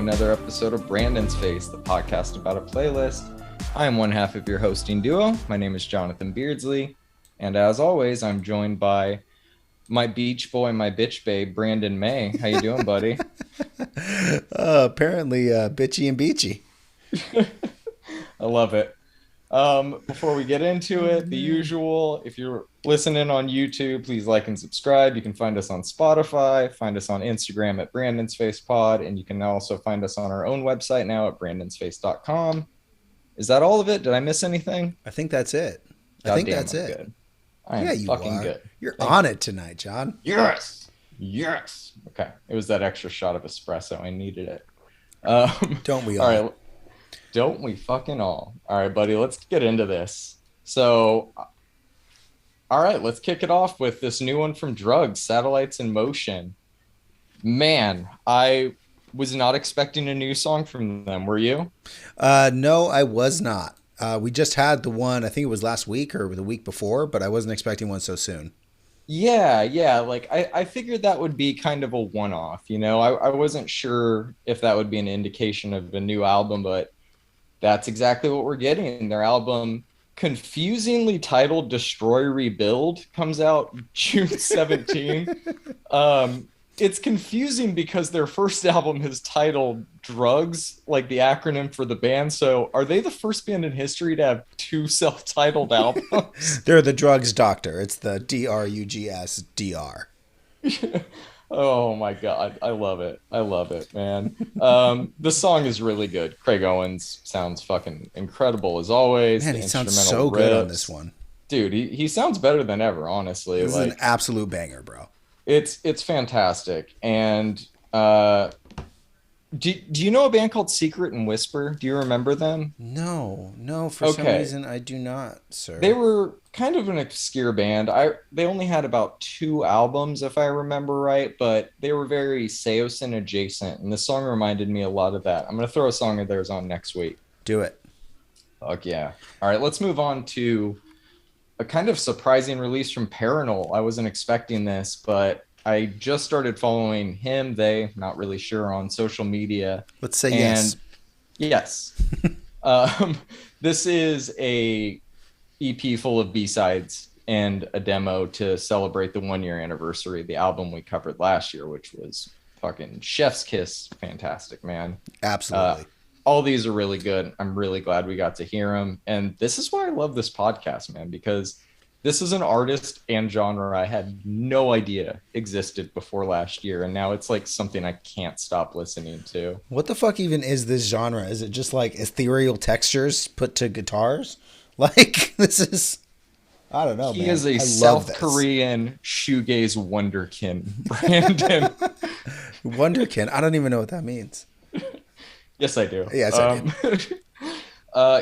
another episode of Brandon's Face, the podcast about a playlist. I am one half of your hosting duo. My name is Jonathan Beardsley, and as always, I'm joined by my beach boy, my bitch babe, Brandon May. How you doing, buddy? Apparently bitchy and beachy. I love it. Before we get into it, the usual, if you're listening on YouTube, please like and subscribe. You can find us on Spotify, find us on Instagram at Brandon's Face Pod, and you can also find us on our own website now at brandonsface.com. Is that all of it? Did I miss anything? I think that's it. God I think damn, that's I'm it. good. I am fucking good. You're on it tonight, John. Yes. Okay. It was that extra shot of espresso. I needed it. Don't we all? All right. Don't we fucking all? All right, buddy, let's get into this. So, all right, let's kick it off with this new one from Drugs, Satellites in Motion. Man, I was not expecting a new song from them. Were you? No, I was not. We just had the one, I think it was last week or the week before, but I wasn't expecting one so soon. Yeah. Like, I figured that would be kind of a one-off, you know? I wasn't sure if that would be an indication of a new album, but that's exactly what we're getting. Their album, confusingly titled Destroy Rebuild, comes out June 17. It's confusing because their first album is titled Drugs, like the acronym for the band. So are they the first band in history to have two self-titled albums? They're the Drugs Doctor. It's the DRUGS-DR. Oh my God. I love it, man. The song is really good. Craig Owens sounds fucking incredible as always. Man, he sounds so good on this one. Dude, he sounds better than ever, honestly. This is an absolute banger, bro. It's fantastic. And do you know a band called Secret and Whisper? Do you remember them? No, for some reason I do not, sir. They were kind of an obscure band. They only had about 2 albums, if I remember right, but they were very Seosin adjacent, and the song reminded me a lot of that. I'm going to throw a song of theirs on next week. Do it. Fuck yeah. All right, let's move on to a kind of surprising release from Paranol. I wasn't expecting this, but I just started following him, not really sure, on social media. Let's say yes. Yes. This is a EP full of B-sides and a demo to celebrate the 1-year anniversary of the album we covered last year, which was fucking chef's kiss. Fantastic, man. Absolutely. All these are really good. I'm really glad we got to hear them. And this is why I love this podcast, man, because this is an artist and genre I had no idea existed before last year. And now it's like something I can't stop listening to. What the fuck even is this genre? Is it just like ethereal textures put to guitars? Like, this is, I don't know, He man. is a South Korean shoegaze wonderkin, Brandon. Wonderkin? I don't even know what that means. Yes, I do. Yes, I do.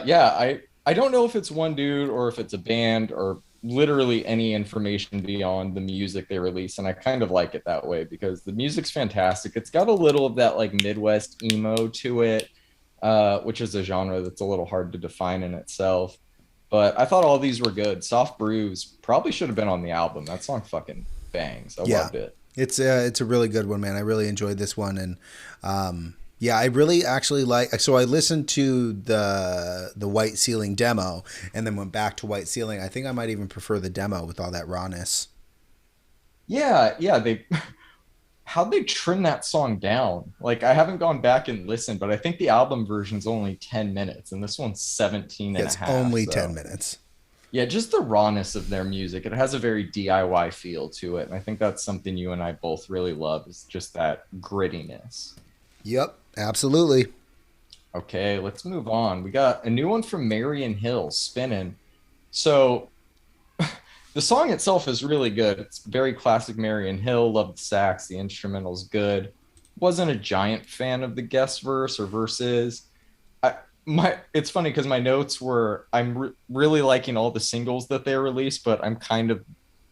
Yeah, I don't know if it's one dude or if it's a band or literally any information beyond the music they release, and I kind of like it that way because the music's fantastic. It's got a little of that like Midwest emo to it, which is a genre that's a little hard to define in itself. But I thought all these were good. Soft Brews probably should have been on the album. That song fucking bangs. I loved it. It's a really good one, man. I really enjoyed this one, and yeah, I really actually like. So I listened to the White Ceiling demo, and then went back to White Ceiling. I think I might even prefer the demo with all that rawness. Yeah. How'd they trim that song down? Like, I haven't gone back and listened, but I think the album version's only 10 minutes, and this one's 17 and a half. It's only 10 minutes. Yeah, just the rawness of their music. It has a very DIY feel to it, and I think that's something you and I both really love, is just that grittiness. Yep, absolutely. Okay, let's move on. We got a new one from Marion Hill, Spinnin'. So the song itself is really good. It's very classic Marion Hill. Love the sax. The instrumental's good. Wasn't a giant fan of the guest verse or verses. It's funny because my notes were I'm really liking all the singles that they released, but I'm kind of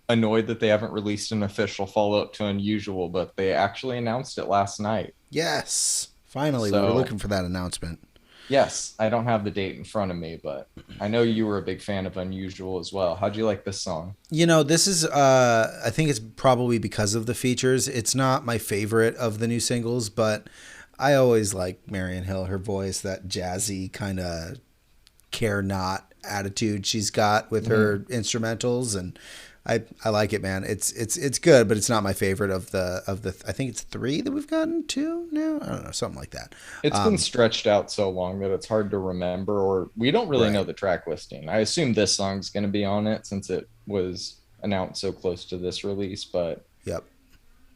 annoyed that they haven't released an official follow-up to Unusual, but they actually announced it last night. Yes, finally, we were looking for that announcement. Yes, I don't have the date in front of me, but I know you were a big fan of Unusual as well. How'd you like this song? You know, this is, I think it's probably because of the features. It's not my favorite of the new singles, but I always like Marion Hill, her voice, that jazzy kind of care not attitude she's got with her Mhm. instrumentals, and I like it, man. It's good, but it's not my favorite of the I think it's three that we've gotten two now. I don't know, something like that. It's been Um, stretched out so long that it's hard to remember, or we don't really know right. the track listing. I assume this song's going to be on it since it was announced so close to this release, but Yep.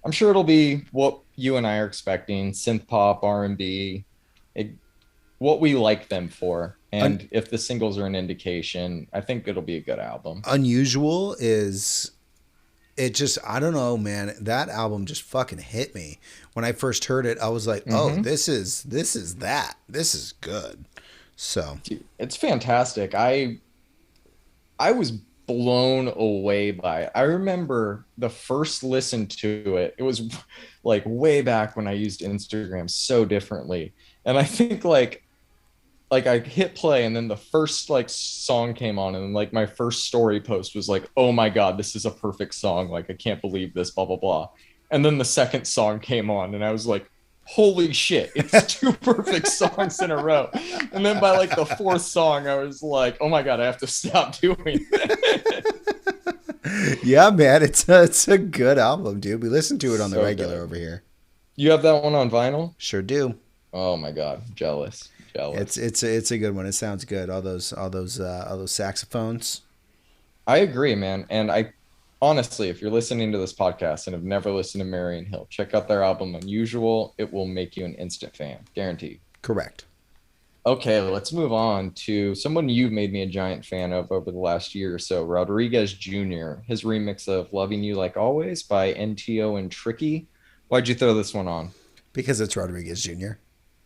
I'm sure it'll be what you and I are expecting: synth pop, R&B, it, what we like them for. Un- And if the singles are an indication, I think it'll be a good album. Unusual is it just I don't know, man. That album just fucking hit me when I first heard it. I was like, oh, Hmm. this is that. This is good. So It's fantastic. I was blown away by it. I remember the first listen to it. It was like way back when I used Instagram so differently. And I think like I hit play and then the first like song came on and like my first story post was like, "Oh my god, this is a perfect song. Like I can't believe this blah blah blah." And then the second song came on and I was like, "Holy shit, it's two perfect songs in a row." And then by like the fourth song I was like, "Oh my god, I have to stop doing that." yeah, man, it's a good album, dude. We listen to it on the So regular good. over here. You have that one on vinyl? Sure do. Oh my god, jealous. Jealous. It's a good one. It sounds good. All those saxophones. I agree, man. And I honestly, if you're listening to this podcast and have never listened to Marion Hill, check out their album Unusual. It will make you an instant fan, guaranteed. Correct. Okay, let's move on to someone you've made me a giant fan of over the last year or so, Rodriguez Jr., his remix of Loving You Like Always by NTO and Tricky. Why'd you throw this one on? Because it's Rodriguez Jr.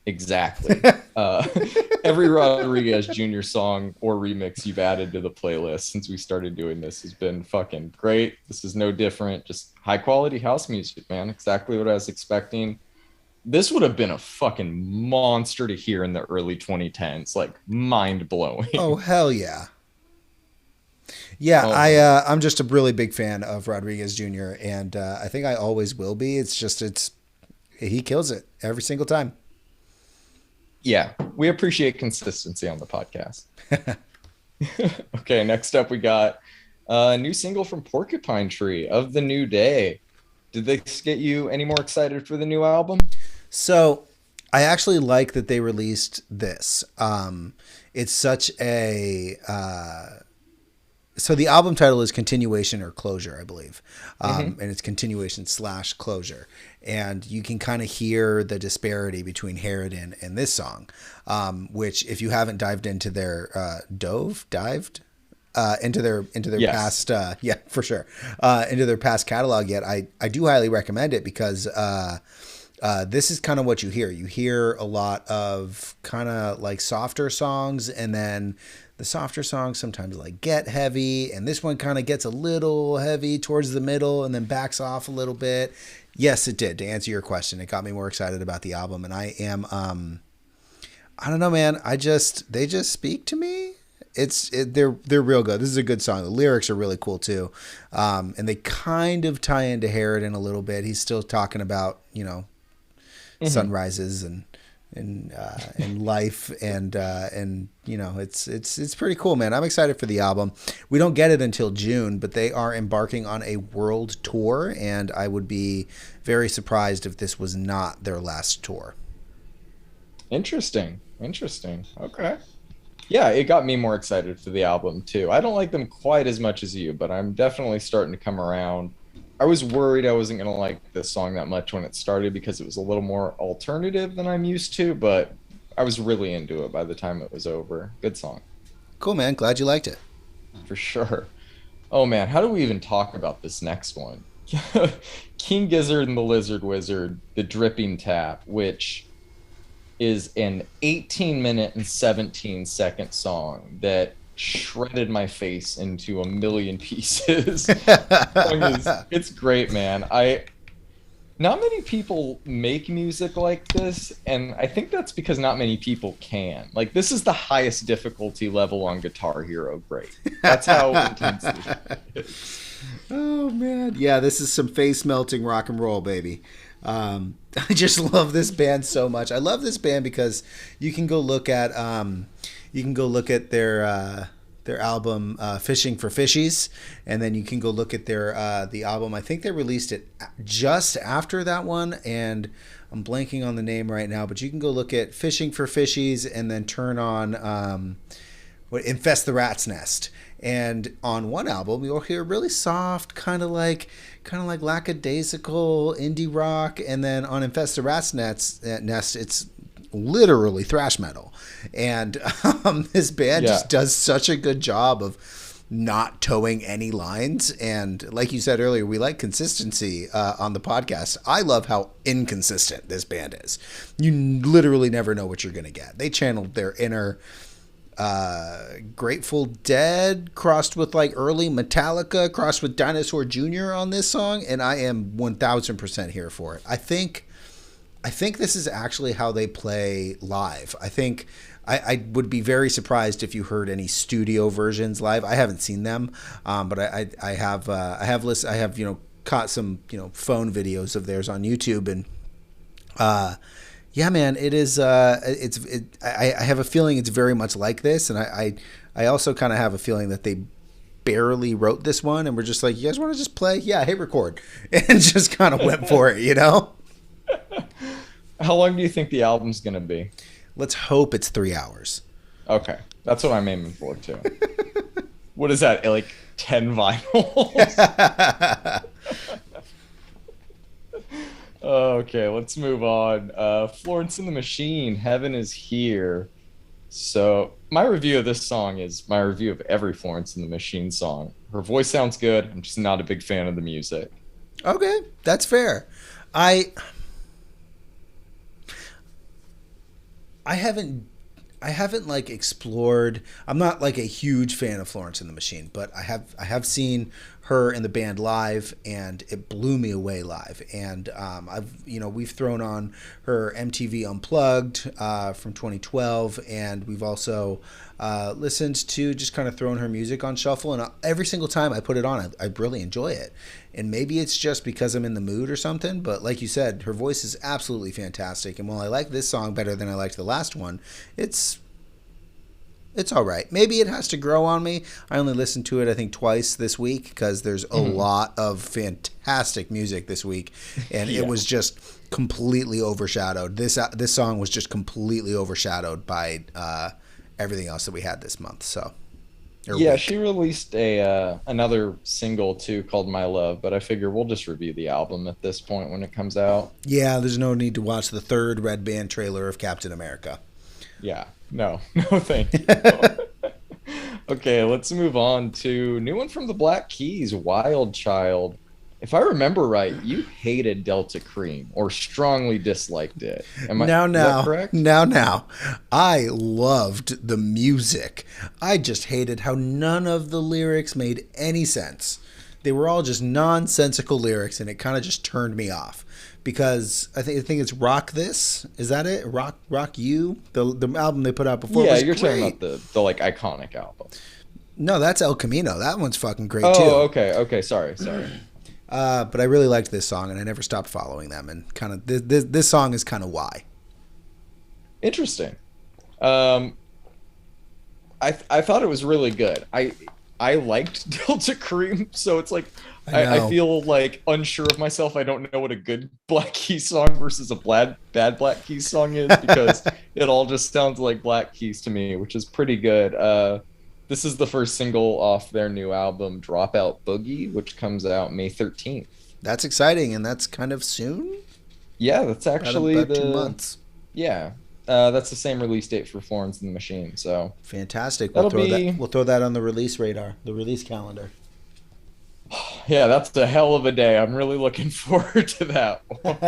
Exactly. Uh, every Rodriguez Jr. song or remix you've added to the playlist since we started doing this has been fucking great. This is no different. Just high quality house music, man. Exactly what I was expecting. This would have been a fucking monster to hear in the early 2010s. Like mind Oh blowing. hell yeah. Yeah, Oh man. I'm just a really big fan of Rodriguez Jr. and I think I always will be. It's he kills it every single time. Yeah, we appreciate consistency on the podcast. Okay, next up we got a new single from Porcupine Tree of the New Day. Did this get you any more excited for the new album? So I actually like that they released this. It's such a so the album title is Continuation or Closure, I believe, Hmm. and it's Continuation slash Closure, and you can kind of hear the disparity between Harridan and this song, which if you haven't dived into their dived into their Yes. past yeah, for sure, into their past catalog yet, I do highly recommend it because this is kind of what you hear. You hear a lot of kind of like softer songs, and then the softer songs sometimes like get heavy, and this one kind of gets a little heavy towards the middle and then backs off a little bit. Yes, it did. To answer your question, it got me more excited about the album, and I am I don't know, man. They just speak to me. They're real good. This is a good song. The lyrics are really cool too, and they kind of tie into Harridan a little bit. He's still talking about Hmm. sunrises and life and it's pretty cool, man. I'm excited for the album. We don't get it until June, but they are embarking on a world tour, and I would be very surprised if this was not their last tour. Interesting. Interesting. Okay. Yeah, it got me more excited for the album too. I don't like them quite as much as you, but I'm definitely starting to come around. I was worried I wasn't going to like this song that much when it started because it was a little more alternative than I'm used to, but I was really into it by the time it was over. Good song, Cool, man. Glad you liked it. for sure. Oh man, how do we even talk about this next one? King Gizzard and the Lizard Wizard, The Dripping Tap, which is an 18-minute and 17-second song that shredded my face into a million pieces. Song is it's great, man. I Not many people make music like this, and I think that's because not many people can. Like this is the highest difficulty level on Guitar Hero great. That's how intense this shit is. Oh man, yeah, this is some face melting rock and roll, baby. I just love this band so much. I love this band because you can go look at their album "Fishing for Fishies," and then you can go look at their the album. I think they released it just after that one, and I'm blanking on the name right now. But you can go look at "Fishing for Fishies" and then turn on "Infest the Rat's Nest." And on one album, you'll hear really soft, kind of like lackadaisical indie rock, and then on "Infest the Rat's Nest," it's literally thrash metal. And this band Yeah. just does such a good job of not towing any lines. And like you said earlier, we like consistency on the podcast. I love how inconsistent this band is. You literally never know what you're going to get. They channeled their inner Grateful Dead crossed with like early Metallica crossed with Dinosaur Jr. on this song, and I am 1000% here for it. I think this is actually how they play live. I would be very surprised if you heard any studio versions live. I haven't seen them, but I have caught some phone videos of theirs on YouTube, and yeah, man, it is. I have a feeling it's very much like this, and I also kind of have a feeling that they barely wrote this one, and we're just like, you guys want to just play? Yeah, hey, record, and just kind of went for it, How long do you think the album's gonna be? Let's hope it's 3 hours. Okay, that's what I'm aiming for too. What is that? Like 10 vinyls? Okay, let's move on. Florence and the Machine, Heaven is Here. So, my review of this song is my review of every Florence and the Machine song. Her voice sounds good. I'm just not a big fan of the music. Okay, that's fair. I I haven't I haven't like explored. I'm not like a huge fan of Florence and the Machine, but I have seen her in the band live, and it blew me away live. And we've thrown on her MTV Unplugged from 2012, and we've also listened to just kind of throwing her music on shuffle. And every single time I put it on, I really enjoy it. And maybe it's just because I'm in the mood or something, but like you said, her voice is absolutely fantastic. And while I like this song better than I liked the last one, it's all right. Maybe it has to grow on me. I only listened to it, I think, twice this week because there's a lot of fantastic music this week, and Yeah. it was just completely overshadowed. This song was just completely overshadowed by everything else that we had this month. So, or Yeah, week. she released a another single too called My Love, but I figure we'll just review the album at this point when it comes out. Yeah, there's no need to watch the third Red Band trailer of Captain America. Yeah. No. No, thank you. Okay, let's move on to new one from the Black Keys, Wild Child. If I remember right, you hated Delta Cream or strongly disliked it. Now, Is that now, correct? now. I loved the music. I just hated how none of the lyrics made any sense. They were all just nonsensical lyrics, and it kind of just turned me off. Because I think it's Rock This. Is that it? Rock You? The album they put out before Yeah, was you're talking great. about the like iconic album. No, that's El Camino. That one's fucking great Oh, too. okay, okay, sorry. But I really liked this song, and I never stopped following them. And kind of this song is kind of why. Interesting. Um, I thought it was really good. I liked Delta Cream, so it's like I I know. feel like unsure of myself. I don't know what a good Black Keys song versus a bad Black Keys song is because it all just sounds like Black Keys to me, which is pretty good. This is the first single off their new album, Dropout Boogie, which comes out May 13th. That's exciting, and that's kind of soon. Yeah, that's actually About two the months. yeah. That's the same release date for Florence and the Machine. So Fantastic. We'll that'll throw that. be We'll throw that on the release radar, the release calendar. yeah, that's a hell of a day. I'm really looking forward to that one.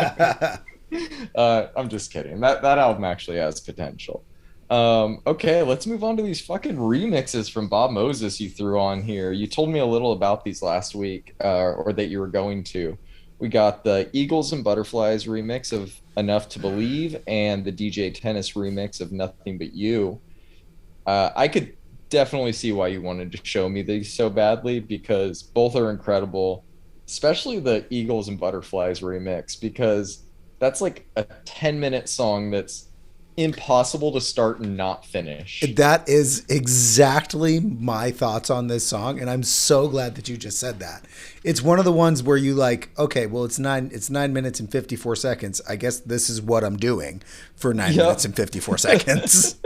I'm just kidding. That album actually has potential. Okay, let's move on to these fucking remixes from Bob Moses you threw on here. You told me a little about these last week, or that you were going to. We got the Eagles and Butterflies remix of Enough to Believe and the DJ Tennis remix of Nothing But You. I could definitely see why you wanted to show me these so badly because both are incredible. especially the Eagles and Butterflies remix, because that's like a 10-minute song that's impossible to start and not finish. That is exactly my thoughts on this song, and I'm so glad that you just said that. It's one of the ones where you like, okay, well, it's 9 minutes and 54 seconds. I guess this is what I'm doing for 9 minutes Yep. and 54 seconds.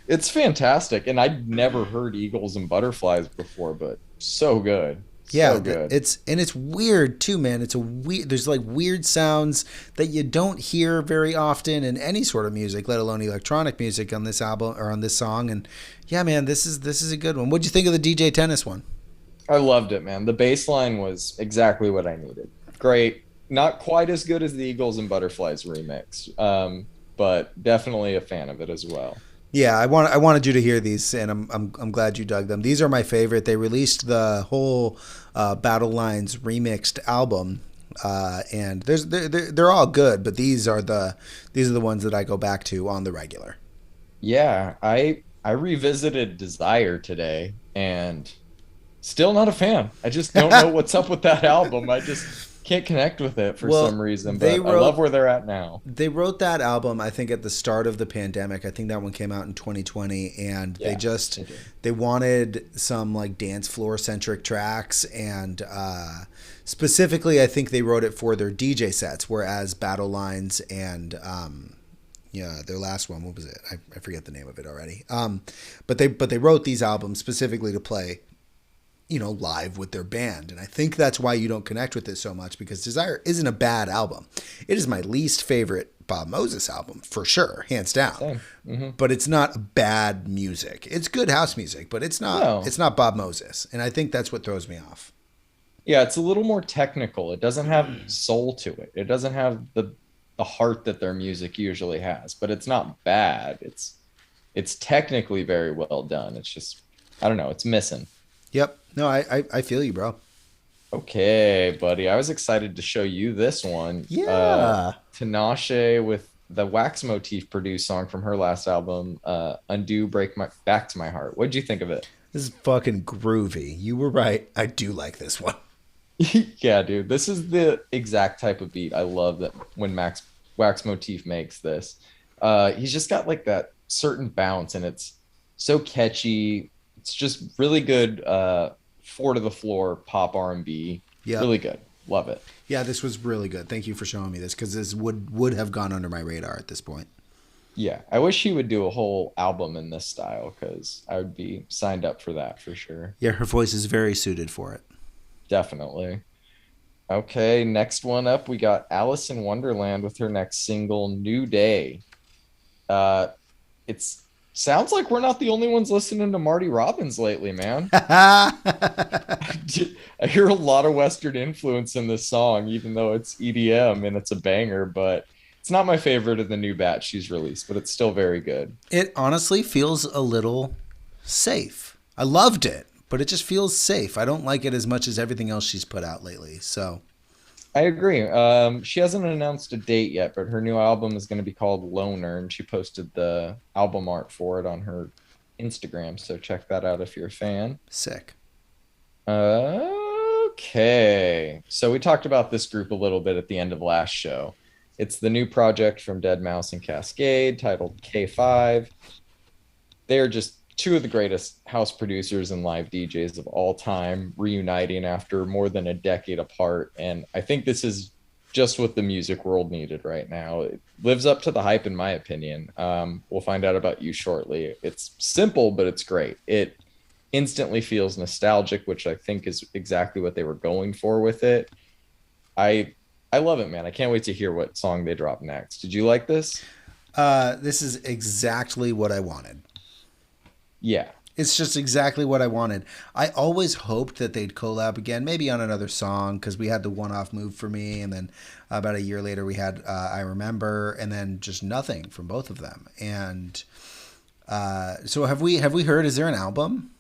It's fantastic. And I'd never heard Eagles and Butterflies before, but so good. Yeah, So good. it's weird too, man. It's a weird. There's like weird sounds that you don't hear very often in any sort of music, let alone electronic music on this album or on this song. And yeah, man, this is a good one. What'd you think of the DJ Tennis one? I loved it, man. The bass line was exactly what I needed. Great. Not quite as good as the Eagles and Butterflies remix, but definitely a fan of it as well. Yeah, I wanted you to hear these, and I'm glad you dug them. These are my favorite. They released the whole Battle Lines remixed album, and they're all good, but these are the ones that I go back to on the regular. Yeah, I revisited Desire today and still not a fan. I just don't know what's up with that album. I just can't connect with it for some Well, reason, but I love where they're at now. they wrote that album I think at the start of the pandemic. I think that one came out in 2020, and they Yeah, just they did. they wanted some like dance floor centric tracks, and specifically I think they wrote it for their DJ sets, whereas Battle Lines and yeah, their last one, what was it? I forget the name of it already. But they wrote these albums specifically to play, live with their band. And I think that's why you don't connect with it so much, because Desire isn't a bad album. It is my least favorite Bob Moses album, for sure, hands down. Same. But it's not bad music. It's good house music, but it's not No. it's not Bob Moses. And I think that's what throws me off. Yeah, it's a little more technical. It doesn't have soul to it. It doesn't have the heart that their music usually has, but it's not bad. It's technically very well done. It's just I don't know, it's missing. Yep. No, I feel you, bro. Okay, buddy. I was excited to show you this one. Yeah. Tinashe with the Wax Motif produced song from her last album, Undo Break My Back to My Heart. What'd you think of it? This is fucking groovy. You were right. I do like this one. Yeah, dude. This is the exact type of beat I love that when Max Wax Motif makes this. He's just got like that certain bounce and it's so catchy. It's just really good four to the floor pop R&B. Yeah. Really good. Love it. Yeah, this was really good. Thank you for showing me this, because this would have gone under my radar at this point. Yeah, I wish he would do a whole album in this style because I would be signed up for that for sure. Yeah, her voice is very suited for it. Definitely. Okay, next one up, we got Alice in Wonderland with her next single, New Day. Uh, it's sounds like we're not the only ones listening to Marty Robbins lately, man. I hear a lot of Western influence in this song, even though it's EDM and it's a banger, but it's not my favorite of the new batch she's released, but it's still very good. It honestly feels a little safe. I loved it, but it just feels safe. I don't like it as much as everything else she's put out lately. So, I agree. She hasn't announced a date yet, but her new album is going to be called Loner, and she posted the album art for it on her Instagram. So check that out if you're a fan. sick. Okay. So we talked about this group a little bit at the end of last show. It's the new project from Dead Mouse and Cascade titled K5. They are just two of the greatest house producers and live DJs of all time, reuniting after more than a decade apart. And I think this is just what the music world needed right now. It lives up to the hype, in my opinion. We'll find out about you shortly. It's simple, but it's great. It instantly feels nostalgic, which I think is exactly what they were going for with it. I I love it, man. I can't wait to hear what song they drop next. Did you like this? This is exactly what I wanted. Yeah. It's just exactly what I wanted. I always hoped that they'd collab again, maybe on another song, because we had the one-off move for me, and then about a year later we had I Remember, and then just nothing from both of them. And so have we heard? Is there an album?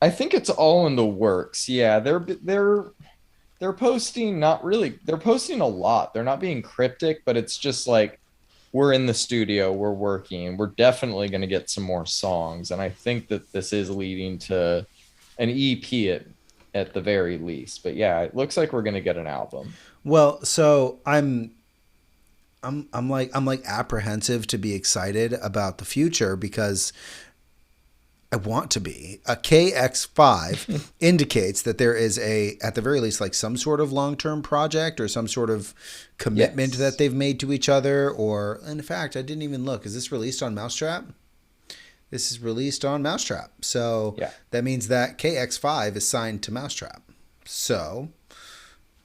I think it's all in the works. Yeah, they're posting not really. They're posting a lot. They're not being cryptic, but it's just like we're in the studio, we're working, we're definitely going to get some more songs, and I think that this is leading to an EP at the very least. But yeah, it looks like we're gonna get an album. Well, so I'm like apprehensive to be excited about the future because I want to be. A KX5 indicates that there is a, at the very least, like some sort of long term project or some sort of commitment that Yes. they've made to each other. Or, in fact, I didn't even look. Is this released on Mousetrap? This is released on Mousetrap. So Yeah. that means that KX5 is signed to Mousetrap. So,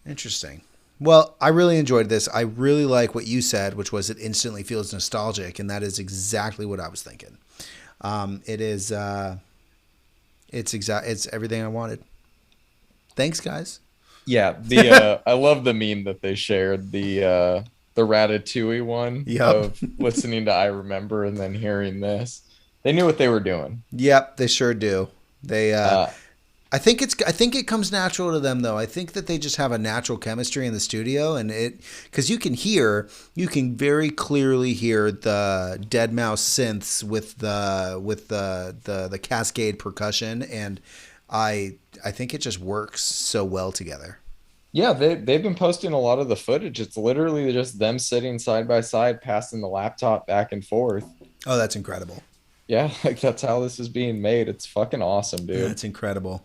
interesting. Well, I really enjoyed this. I really like what you said, which was it instantly feels nostalgic. And that is exactly what I was thinking. It is. It's everything I wanted. Thanks, guys. Yeah, the I love the meme that they shared, the Ratatouille one Yep. of listening to I Remember and then hearing this. They knew what they were doing. Yep, they sure do. They Uh I think it comes natural to them though. I think that they just have a natural chemistry in the studio and it cuz you can very clearly hear the Dead Mouse synths with the Cascade percussion and I think it just works so well together. yeah, they've been posting a lot of the footage. It's literally just them sitting side by side, passing the laptop back and forth. Oh, that's incredible. Yeah, like that's how this is being made. It's fucking awesome, dude. That's incredible.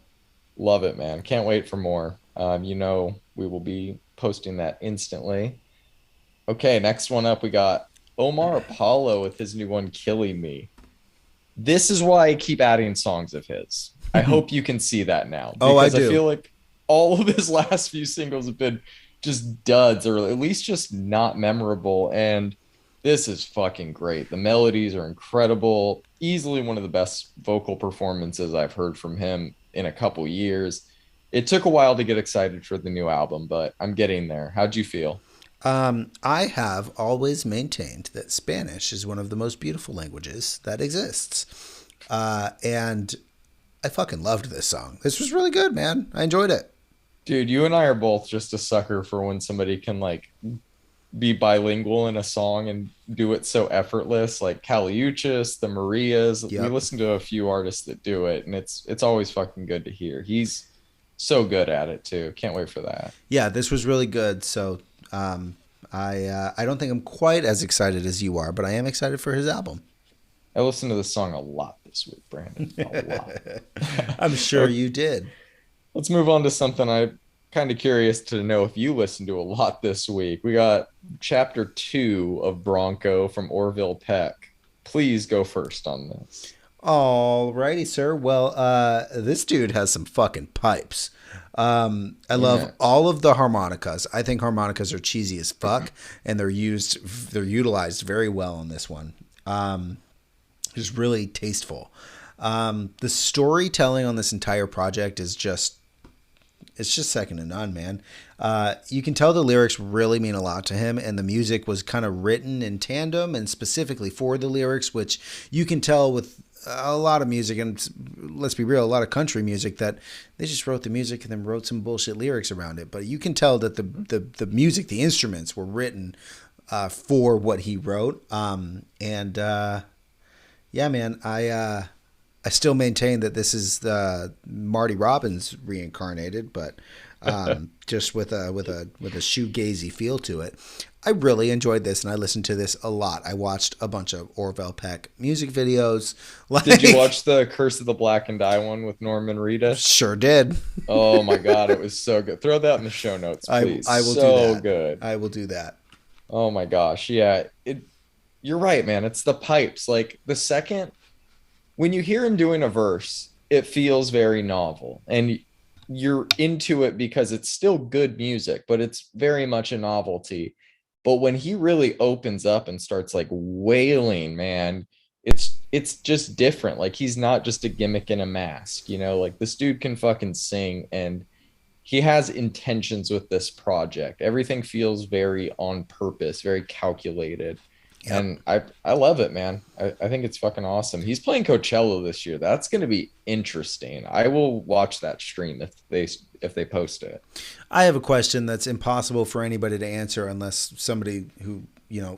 Love it, man. Can't wait for more. We will be posting that instantly. Okay, next one up, we got Omar Apollo with his new one, Killing Me. This is why I keep adding songs of his. I hope you can see that now Oh, I because I do. feel like all of his last few singles have been just duds or at least just not memorable. And this is fucking great. The melodies are incredible. Easily one of the best vocal performances I've heard from him in a couple years. It took a while to get excited for the new album, but I'm getting there. How'd you feel? I have always maintained that Spanish is one of the most beautiful languages that exists. And I fucking loved this song. This was really good, man. I enjoyed it. Dude, you and I are both just a sucker for when somebody can like be bilingual in a song and do it so effortless. Like Caliuchis, the Marias. We Yep. listen to a few artists that do it, and it's always fucking good to hear. He's so good at it too. Can't wait for that. Yeah, this was really good. So I don't think I'm quite as excited as you are, but I am excited for his album. I listened to this song a lot this week, Brandon. A lot. I'm sure Okay, you did. let's move on to something I'm kind of curious to know if you listened to a lot this week. We got chapter 2 of Bronco from Orville Peck. Please go first on this. Alrighty, sir. Well, this dude has some fucking pipes. I love Yes. all of the harmonicas. I think harmonicas are cheesy as fuck, and they're utilized very well on this one. Just really tasteful. The storytelling on this entire project is just it's just second to none, man. You can tell the lyrics really mean a lot to him, and the music was kind of written in tandem and specifically for the lyrics, which you can tell with a lot of music, and let's be real, a lot of country music that they just wrote the music and then wrote some bullshit lyrics around it. But you can tell that the music, the instruments were written for what he wrote. And yeah, man, I still maintain that this is the Marty Robbins reincarnated, but just with a shoegazy feel to it. I really enjoyed this, and I listened to this a lot. I watched a bunch of Orville Peck music videos. Did you Like, watch the Curse of the Black and Die one with Norman Reedus? sure did. Oh my God, it was so good. Throw that in the show notes, please. I will do So that. good. I will do that. Oh my gosh. Yeah. You're right, man. It's the pipes. Like the second when you hear him doing a verse, it feels very novel. And you're into it because it's still good music, but it's very much a novelty. But when he really opens up and starts like wailing, man, it's just different. Like he's not just a gimmick in a mask, like this dude can fucking sing and he has intentions with this project. Everything feels very on purpose, very calculated. Yep. And I love it, man. I think it's fucking awesome. He's playing Coachella this year. That's going to be interesting. I will watch that stream if they post it. I have a question that's impossible for anybody to answer unless somebody who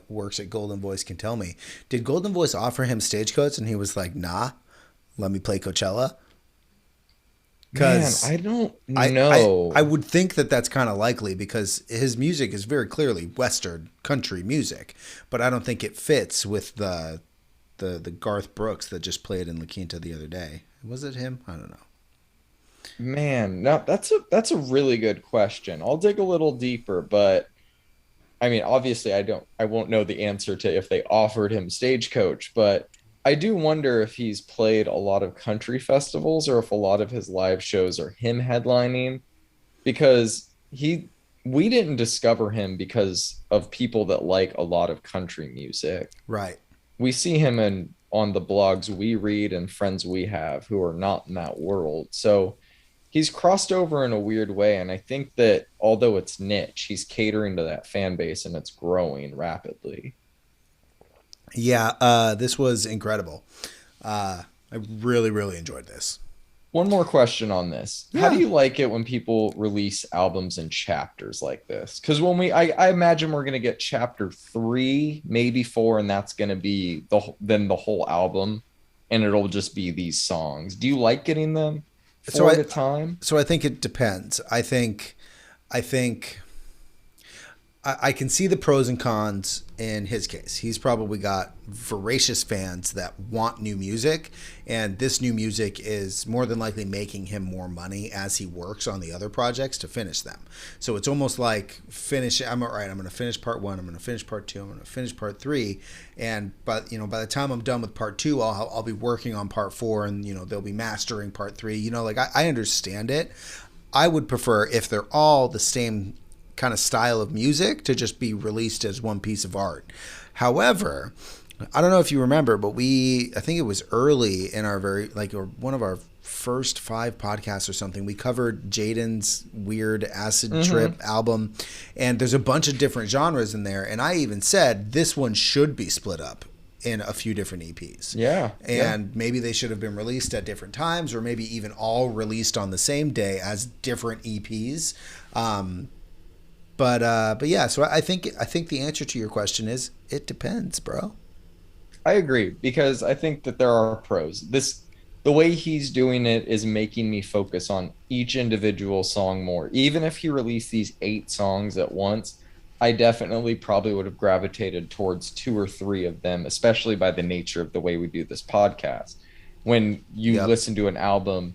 works at Golden Voice can tell me. Did Golden Voice offer him stagecoats and he was like, "Nah, let me play Coachella"? Man, Because I don't I know. would think that that's kind of likely because his music is very clearly Western country music, but I don't think it fits with the Garth Brooks that just played in La Quinta the other day. Was it him? I don't know. Man, no, that's a really good question. I'll dig a little deeper, but I mean, obviously I won't know the answer to if they offered him Stagecoach, but I do wonder if he's played a lot of country festivals or if a lot of his live shows are him headlining because he we didn't discover him because of people that like a lot of country music. Right. We see him in on the blogs we read and friends we have who are not in that world. So he's crossed over in a weird way. And I think that although it's niche, he's catering to that fan base and it's growing rapidly. Yeah, this was incredible. I really, really enjoyed this. One more question on this. How do Yeah. you like it when people release albums in chapters like this? Because I imagine we're gonna get chapter three, maybe four, and that's gonna be then the whole album, and it'll just be these songs. Do you like getting them So four I at a time? so I think it depends. I think I can see the pros and cons in his case. He's probably got voracious fans that want new music, and this new music is more than likely making him more money as he works on the other projects to finish them. So it's almost like finish. I'm all right. I'm going to finish part one. I'm going to finish part two. I'm going to finish part three, and but by the time I'm done with part two, I'll be working on part four, and they'll be mastering part three. Like I understand it. I would prefer if they're all the same kind of style of music to just be released as one piece of art. However, I don't know if you remember, but I think it was early in our or one of our first 5 podcasts or something, we covered Jaden's weird acid Mm-hmm. trip album, and there's a bunch of different genres in there, and I even said this one should be split up in a few different EPs. Yeah, yeah. And maybe they should have been released at different times, or maybe even all released on the same day as different EPs. But yeah, so I think the answer to your question is it depends, bro. I agree because I think that there are pros. The way he's doing it is making me focus on each individual song more. Even if he released these 8 songs at once, I definitely probably would have gravitated towards 2 or 3 of them, especially by the nature of the way we do this podcast. When you Yep. listen to an album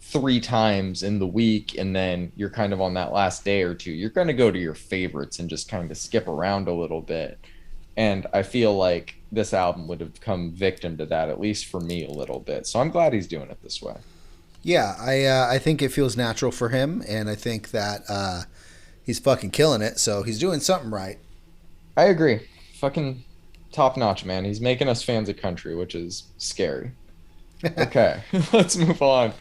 3 times in the week and then you're kind of on that last day or two, you're going to go to your favorites and just kind of skip around a little bit. And I feel like this album would have come victim to that, at least for me, a little bit. So I'm glad he's doing it this way. Yeah, I think it feels natural for him, and I think that he's fucking killing it. So he's doing something right. I agree. Fucking top notch, man. He's making us fans of country, which is scary. Okay, let's move on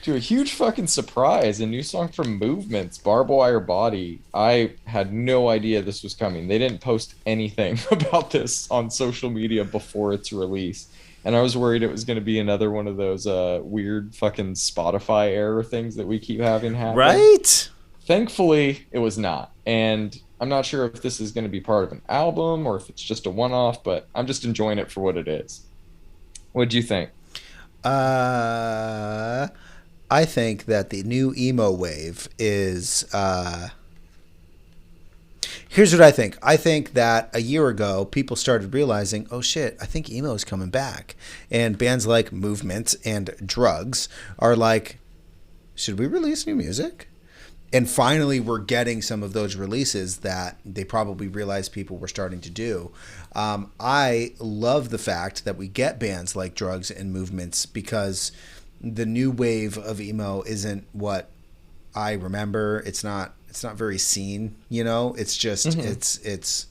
to a huge fucking surprise. A new song from Movements, Barbed Wire Body. I had no idea this was coming. They didn't post anything about this on social media before its release. And I was worried it was going to be another one of those weird fucking Spotify error things that we keep having happen. Right? Thankfully, it was not. And I'm not sure if this is going to be part of an album or if it's just a one off, but I'm just enjoying it for what it is. What'd you think? Uh, I think that the new emo wave is. Here's what I think. I think that a year ago, people started realizing, oh shit, I think emo is coming back. And bands like Movement and Drugs are like, should we release new music? And finally, we're getting some of those releases that they probably realized people were starting to do. I love the fact that we get bands like Drugs and Movements because the new wave of emo isn't what I remember. It's not. It's not very seen. It's just. Mm-hmm.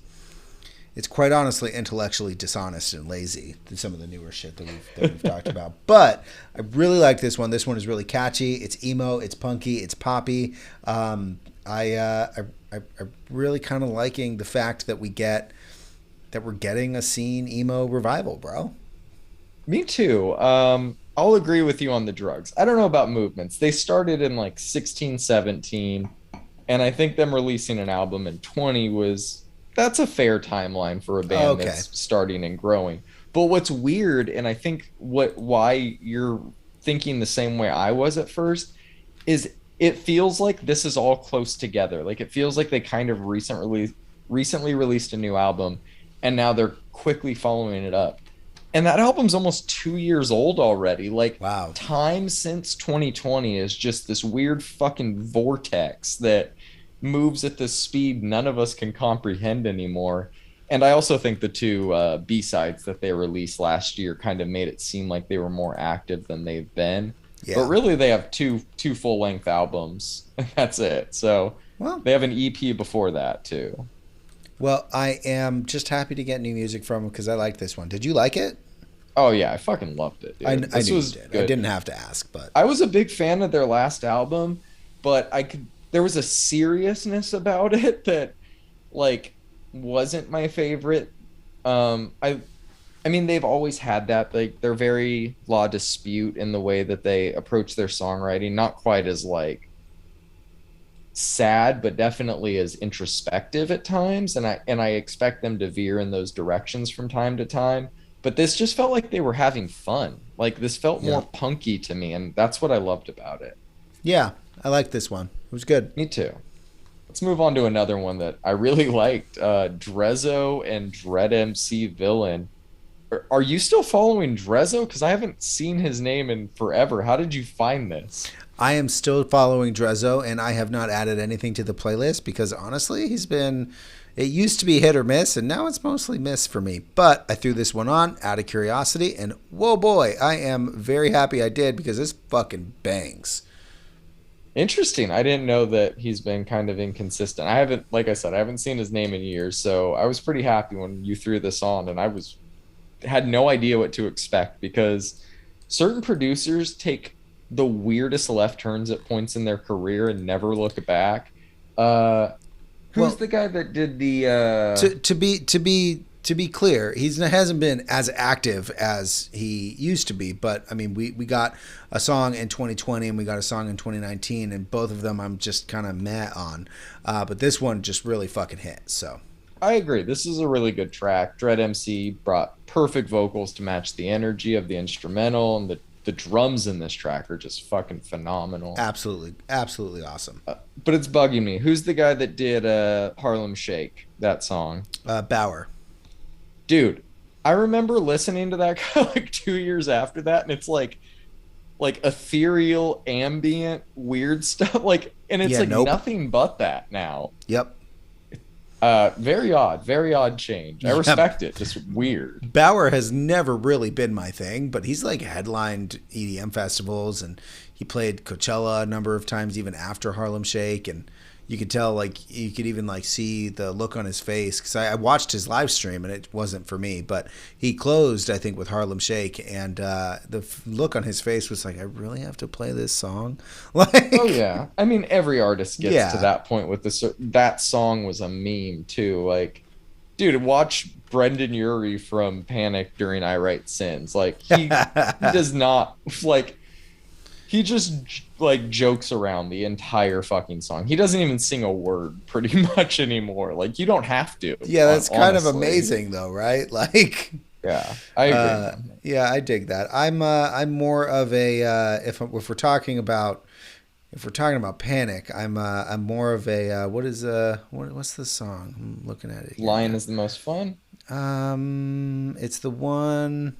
It's quite honestly intellectually dishonest and lazy than some of the newer shit that we've talked about. But I really like this one. This one is really catchy. It's emo. It's punky. It's poppy. I really kind of liking the fact that we're getting a scene emo revival, bro. Me too. I'll agree with you on the Drugs. I don't know about Movements. They started in like 16, 17, and I think them releasing an album in 20 that's a fair timeline for a band Okay. that's starting and growing. But what's weird, and I think why you're thinking the same way I was at first, is it feels like this is all close together. Like it feels like they kind of recently released a new album and now they're quickly following it up. And that album's almost 2 years old already. Like Wow. time since 2020 is just this weird fucking vortex that moves at the speed none of us can comprehend anymore. And I also think the two B-sides that they released last year kind of made it seem like they were more active than they've been. But Yeah. really, they have two full-length albums, and that's it. So Well, they have an EP before that too. well, I am just happy to get new music from him because I like this one. Did you like it? Oh yeah, I fucking loved it, dude. I This knew you was did. I good. didn't have to ask, but I was a big fan of their last album, but I could there was a seriousness about it that like wasn't my favorite. I mean they've always had that. Like they're very Law Dispute in the way that they approach their songwriting, not quite as like sad, but definitely as introspective at times. And I expect them to veer in those directions from time to time. But this just felt like they were having fun. Like this felt yeah. more punky to me, and that's what I loved about it. Yeah, I like this one. It was good. Me too. Let's move on to another one that I really liked. Drezzo and Dread MC Villain. Are you still following Drezzo? Because I haven't seen his name in forever. How did you find this? I am still following Drezzo, and I have not added anything to the playlist because honestly, he's been. It used to be hit or miss, and now it's mostly miss for me. But I threw this one on out of curiosity, and whoa, boy, I am very happy I did because this fucking bangs. Interesting. I didn't know that he's been kind of inconsistent. I haven't, like I said, I haven't seen his name in years, so I was pretty happy when you threw this on, and I was had no idea what to expect because certain producers take the weirdest left turns at points in their career and never look back. Uh, who's Well, the guy that did the to be clear, he hasn't been as active as he used to be. But I mean, we got a song in 2020 and we got a song in 2019, and both of them I'm just kind of meh on. But this one just really fucking hit. So I agree. This is a really good track. Dread MC brought perfect vocals to match the energy of the instrumental, and the drums in this track are just fucking phenomenal. absolutely, absolutely awesome. But it's bugging me. Who's the guy that did Harlem Shake, that song? Bauer. Dude, I remember listening to that guy like 2 years after that, and it's like ethereal, ambient, weird stuff. Like, and it's Yeah, like nope. nothing but that now. Yep. Very odd change. I Yep. respect it. Just weird. Bauer has never really been my thing, but he's like headlined EDM festivals and he played Coachella a number of times even after Harlem Shake, and you could tell like you could even like see the look on his face because I watched his live stream and it wasn't for me, but he closed I think with Harlem Shake, and look on his face was like I really have to play this song Oh like yeah. I mean, every artist gets to yeah. that point with this. That song was a meme too. Like, dude, watch Brendan Urie from Panic during I Write Sins. Like he does not like he just like jokes around the entire fucking song. He doesn't even sing a word pretty much anymore. Like you don't have to. Yeah, that's kind of Honestly. amazing though, right? Like Yeah, I agree, man. yeah, I dig that. I'm more of a if we're talking about Panic, I'm more of a what's the song? I'm looking at it here. Lion is the most fun. It's the one.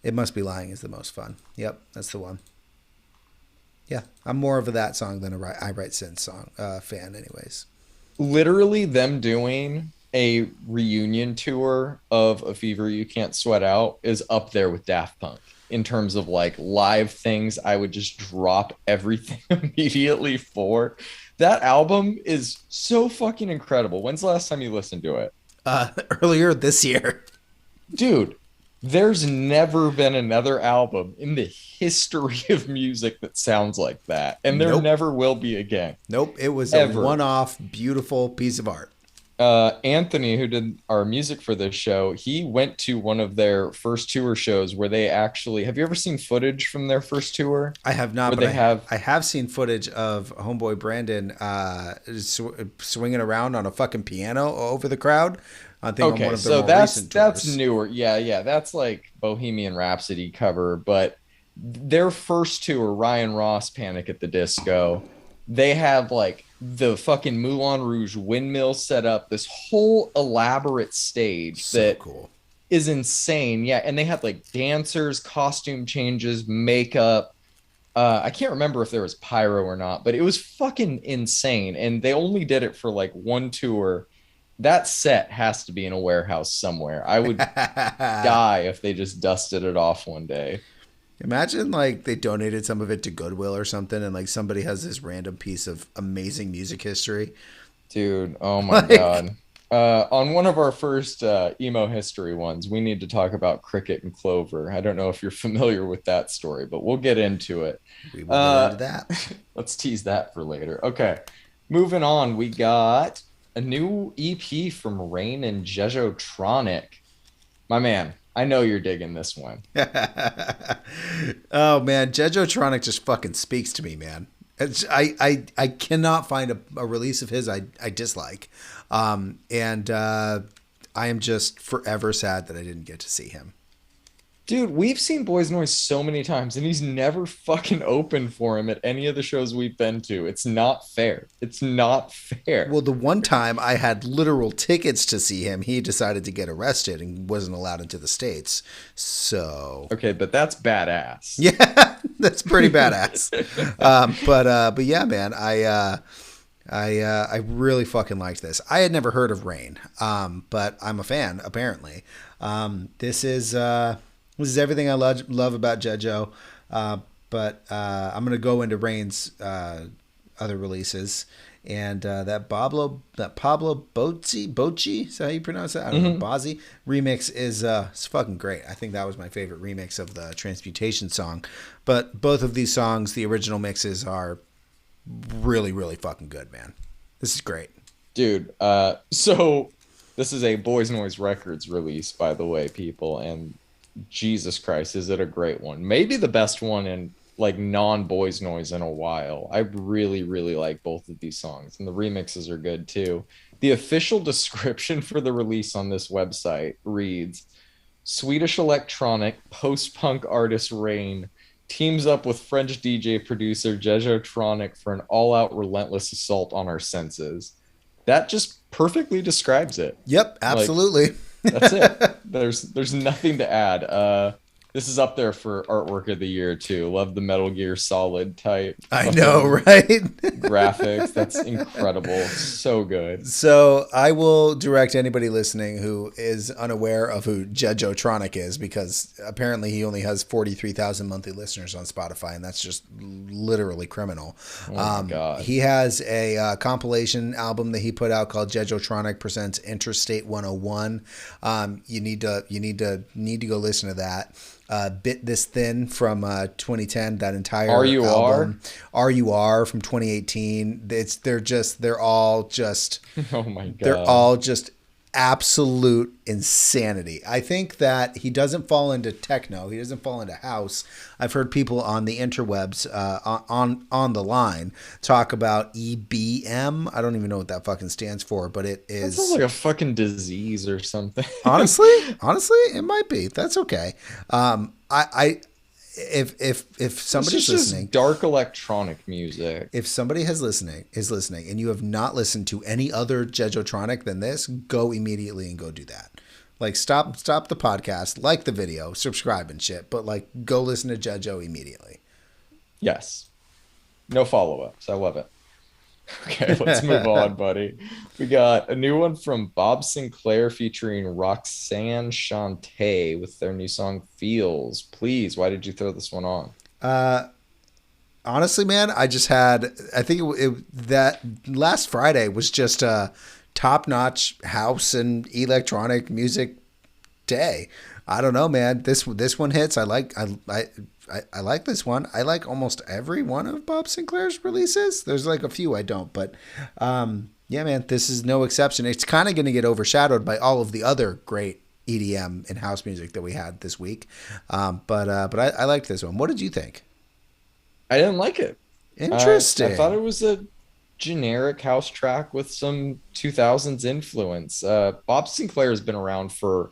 It must be Lying is the most fun. Yep, that's the one. Yeah, I'm more of a that song than I Write Sin song fan, anyways. Literally them doing a reunion tour of A Fever You Can't Sweat Out is up there with Daft Punk in terms of like live things I would just drop everything immediately for. That album is so fucking incredible. When's the last time you listened to it? Earlier this year. Dude, there's never been another album in the history of music that sounds like that. And there Nope. never will be again. Nope, it was a Ever. one-off, beautiful piece of art. Anthony, who did our music for this show, he went to one of their first tour shows where they actually, have you ever seen footage from their first tour? I have not, Where but they have, I have seen footage of homeboy Brandon swinging around on a fucking piano over the crowd. I think on okay, one of their so more that's recent that's tours. newer. Yeah, yeah, that's like Bohemian Rhapsody cover, but their first tour, Ryan Ross, Panic at the Disco, they have like the fucking Moulin Rouge windmill set up, this whole elaborate stage So that cool. is insane. Yeah, and they had like dancers, costume changes, makeup. I can't remember if there was pyro or not, but it was fucking insane. And they only did it for like one tour. That set has to be in a warehouse somewhere. I would die if they just dusted it off one day. Imagine like they donated some of it to Goodwill or something, and like somebody has this random piece of amazing music history. Dude, oh my Like, God. On one of our first emo history ones, we need to talk about Cricket and Clover. I don't know if you're familiar with that story, but we'll get into it. we will get Uh, into that. let's tease that for later. Okay, moving on. We got a new EP from Rain and Jejotronic. My man, I know you're digging this one. Oh man, Jejotronic just fucking speaks to me, man. I cannot find a release of his I dislike, and I am just forever sad that I didn't get to see him. Dude, we've seen Boys Noise so many times, and he's never fucking opened for him at any of the shows we've been to. It's not fair. It's not fair. Well, the one time I had literal tickets to see him, he decided to get arrested and wasn't allowed into the States. So Okay, but that's badass. yeah, that's pretty badass. But yeah, man, I really fucking liked this. I had never heard of Rain, but I'm a fan apparently. This is everything I love about Jejo. But I'm gonna go into Rain's other releases. And that Pablo Bocci, is that how you pronounce that? I don't know. Hmm. Bozzi remix is it's fucking great. I think that was my favorite remix of the Transmutation song. But both of these songs, the original mixes, are really, really fucking good, man. This is great. Dude, so this is a Boys Noise Records release, by the way, people, and Jesus Christ, is it a great one? Maybe the best one in like non-Boys Noise in a while. I really, really like both of these songs, and the remixes are good too. The official description for the release on this website reads: Swedish electronic post-punk artist Rain teams up with French DJ producer Jejotronic for an all-out relentless assault on our senses. That just perfectly describes it. Yep, Like, absolutely. that's it. There's nothing to add. This is up there for artwork of the year too. Love the Metal Gear Solid type I know, fucking right? graphics. That's incredible. So good. So I will direct anybody listening who is unaware of who Jejotronic is, because apparently he only has 43,000 monthly listeners on Spotify, and that's just literally criminal. Oh my God. He has a compilation album that he put out called Jejotronic Presents Interstate 101. You need to go listen to that. Bit This Thin from 2010, that entire RUR? album. RUR from 2018. They're all just Oh my they're God. all just absolute insanity. I think that he doesn't fall into techno. He doesn't fall into house. I've heard people on the interwebs on the line talk about EBM. I don't even know what that fucking stands for, but it That sounds is like a fucking disease or something. honestly, it might be. That's okay. I if It's somebody's just listening, dark electronic music. if somebody is listening, and you have not listened to any other Jejotronic than this, go immediately and go do that. Like stop the podcast, like the video, subscribe and shit, but like go listen to Jejo immediately. Yes. No follow-ups. I love it. Okay, let's move on, buddy. We got a new one from Bob Sinclair featuring Roxanne Shante with their new song Feels. Please, why did you throw this one on? Honestly, man, I think that last Friday was just a top-notch house and electronic music day. I don't know, man. This one hits. I like this one. I like almost every one of Bob Sinclair's releases. There's like a few I don't, but yeah, man, this is no exception. It's kind of going to get overshadowed by all of the other great EDM and house music that we had this week. But I liked this one. What did you think? I didn't like it. I thought Interesting. it was a generic house track with some 2000s influence. Bob Sinclair has been around for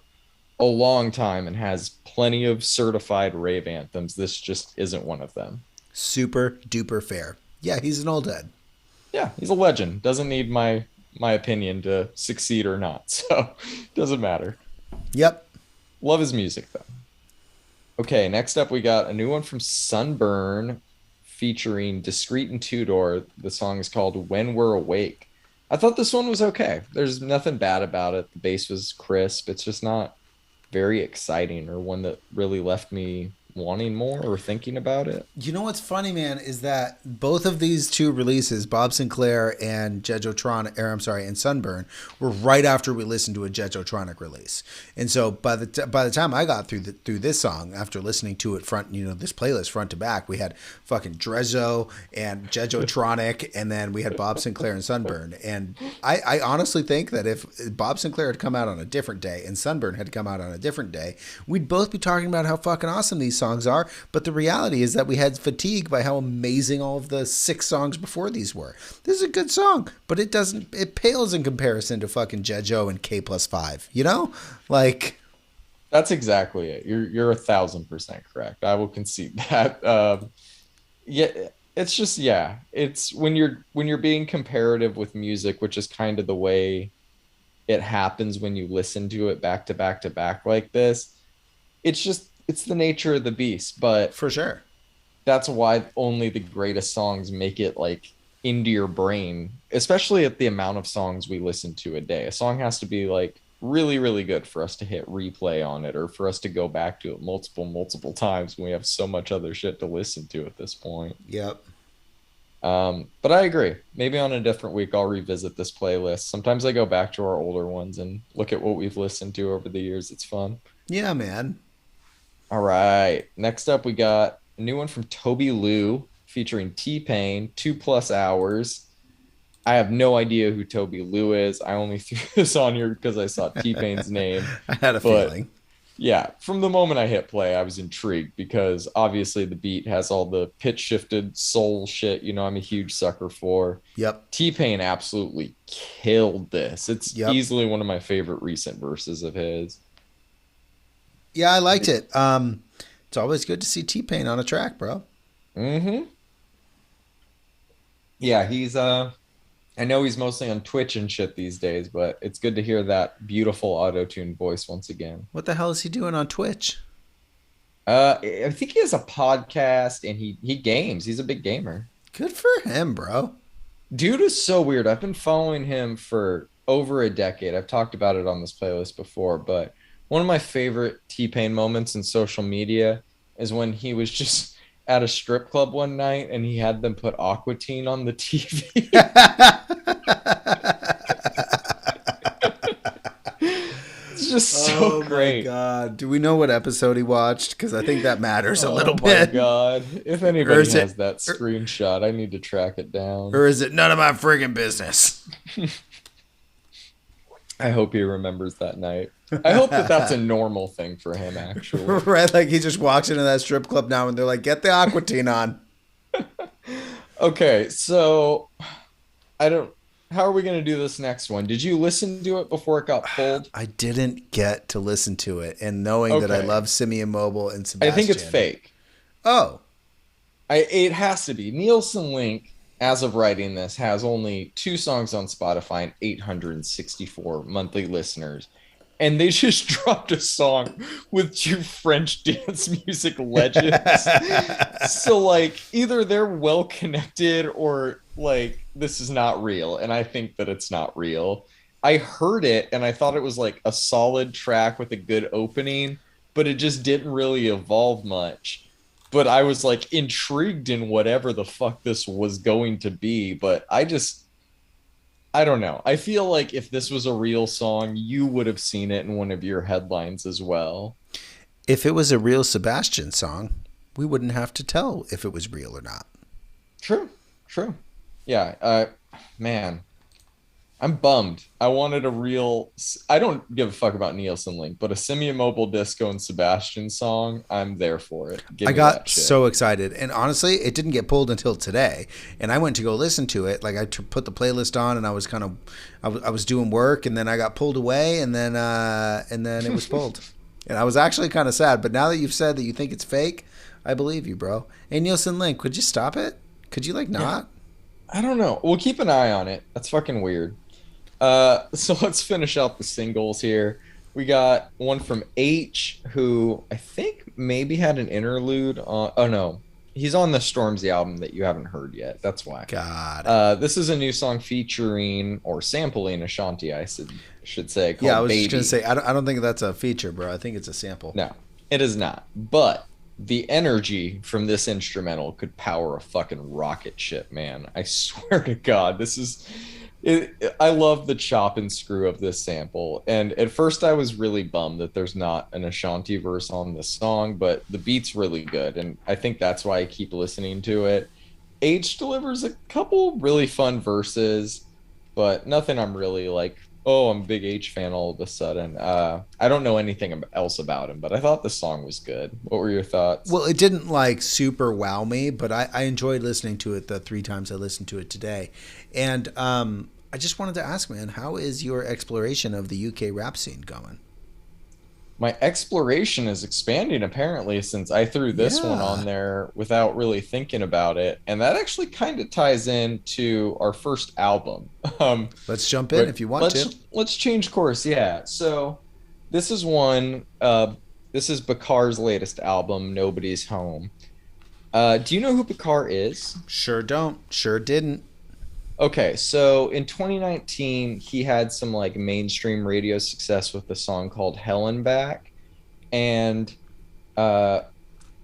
a long time and has plenty of certified rave anthems. This just isn't one of them. Super duper fair. Yeah, he's an old head. Yeah, he's a legend. Doesn't need my opinion to succeed or not. So doesn't matter. Yep. Love his music though. Okay, next up we got a new one from Sunburn featuring Discreet and Two Door. The song is called When We're Awake. I thought this one was okay. There's nothing bad about it. The bass was crisp. It's just not very exciting or one that really left me wanting more or thinking about it. You know what's funny, man, is that both of these two releases, Bob Sinclair and Jejotronic, or I'm sorry, and Sunburn, were right after we listened to a Jejotronic release. And so by the time I got through this song, after listening to it this playlist front to back, we had fucking Drezzo and Jejotronic, and then we had Bob Sinclair and Sunburn. And I honestly think that if Bob Sinclair had come out on a different day and Sunburn had come out on a different day, we'd both be talking about how fucking awesome these songs are. But the reality is that we had fatigue by how amazing all of the 6 songs before these were. This is a good song, but it pales in comparison to fucking Jejo and K+5, you know? Like, That's exactly it. You're 1,000% correct. I will concede that. Yeah, it's just yeah. It's when you're being comparative with music, which is kind of the way it happens when you listen to it back to back to back like this. It's the nature of the beast, but for sure. that's why only the greatest songs make it like into your brain, especially at the amount of songs we listen to a day. A song has to be like really, really good for us to hit replay on it or for us to go back to it multiple times when we have so much other shit to listen to at this point. Yep. But I agree. Maybe on a different week, I'll revisit this playlist. Sometimes I go back to our older ones and look at what we've listened to over the years. It's fun. Yeah, man. All right. Next up, we got a new one from Toby Lou featuring T-Pain, 2+ Hours. I have no idea who Toby Lou is. I only threw this on here because I saw T-Pain's name. I had a But feeling. yeah, from the moment I hit play, I was intrigued because obviously the beat has all the pitch shifted soul shit, I'm a huge sucker for. Yep. T-Pain absolutely killed this. It's Yep. easily one of my favorite recent verses of his. Yeah, I liked it. It's always good to see T-Pain on a track, bro. Mm-hmm. Yeah, I know he's mostly on Twitch and shit these days, but it's good to hear that beautiful auto-tune voice once again. What the hell is he doing on Twitch? I think he has a podcast and he games. He's a big gamer. Good for him, bro. Dude is so weird. I've been following him for over a decade. I've talked about it on this playlist before, but one of my favorite T-Pain moments in social media is when he was just at a strip club one night and he had them put Aqua Teen on the TV. It's just so Oh my great. god. Do we know what episode he watched? Because I think that matters a little Oh my bit. God. If Or anybody is has it, that screenshot, I need to track it down. or is it none of my friggin' business? I hope he remembers that night. I hope that that's a normal thing for him, actually. Right? Like he just walks into that strip club now and they're like, get the Aqua Teen on. Okay, so I don't. How are we going to do this next one? Did you listen to it before it got pulled? I didn't get to listen to it. And knowing that I Okay. love Simeon Mobile and I Sebastian. think it's fake. Oh. It has to be. Nielsen Link, as of writing this, has only 2 songs on Spotify and 864 monthly listeners. And they just dropped a song with 2 French dance music legends. So, like, either they're well connected or, like, this is not real. And I think that it's not real. I heard it and I thought it was, like, a solid track with a good opening, but it just didn't really evolve much. But I was, like, intrigued in whatever the fuck this was going to be. But I don't know. I feel like if this was a real song, you would have seen it in one of your headlines as well. If it was a real Sebastian song, we wouldn't have to tell if it was real or not. True. True. Yeah. Man, I'm bummed. I wanted a real. I don't give a fuck about Nielsen Link, but a Simeon Mobile Disco and Sebastian song, I'm there for it. Give I me that got shit. so excited. And honestly, it didn't get pulled until today. And I went to go listen to it. Like put the playlist on and I was doing work and then I got pulled away and then it was pulled. And I was actually kind of sad, but now that you've said that you think it's fake, I believe you, bro. Hey, Nielsen Link, could you stop it? Could you like Yeah, not? I don't know. We'll keep an eye on it. That's fucking weird. So let's finish out the singles here. We got one from H, who I think maybe had an interlude on. Oh no, he's on the Stormzy album that you haven't heard yet. That's why. Got it. This is a new song featuring or sampling Ashanti, should say, Yeah, I called was just gonna Baby. say I don't think that's a feature, bro. I think it's a sample. No, it is not. But the energy from this instrumental could power a fucking rocket ship, man. I swear to God, this is I love the chop and screw of this sample. And at first I was really bummed that there's not an Ashanti verse on this song, but the beat's really good. And I think that's why I keep listening to it. H delivers a couple really fun verses, but nothing I'm really like, oh, I'm a big H fan all of a sudden. I don't know anything else about him, but I thought the song was good. What were your thoughts? Well, it didn't like super wow me, but I enjoyed listening to it the 3 times I listened to it today. And I just wanted to ask, man, how is your exploration of the UK rap scene going? My exploration is expanding apparently since I threw this one Yeah. on there without really thinking about it. And that actually kind of ties into our first album. Let's jump in But if you want to. let's change course. Yeah. So this is one this is Bakar's latest album, Nobody's Home. Do you know who Bakar is? Sure don't. Sure didn't. Okay, so in 2019, he had some like mainstream radio success with a song called Hell and Back. And uh,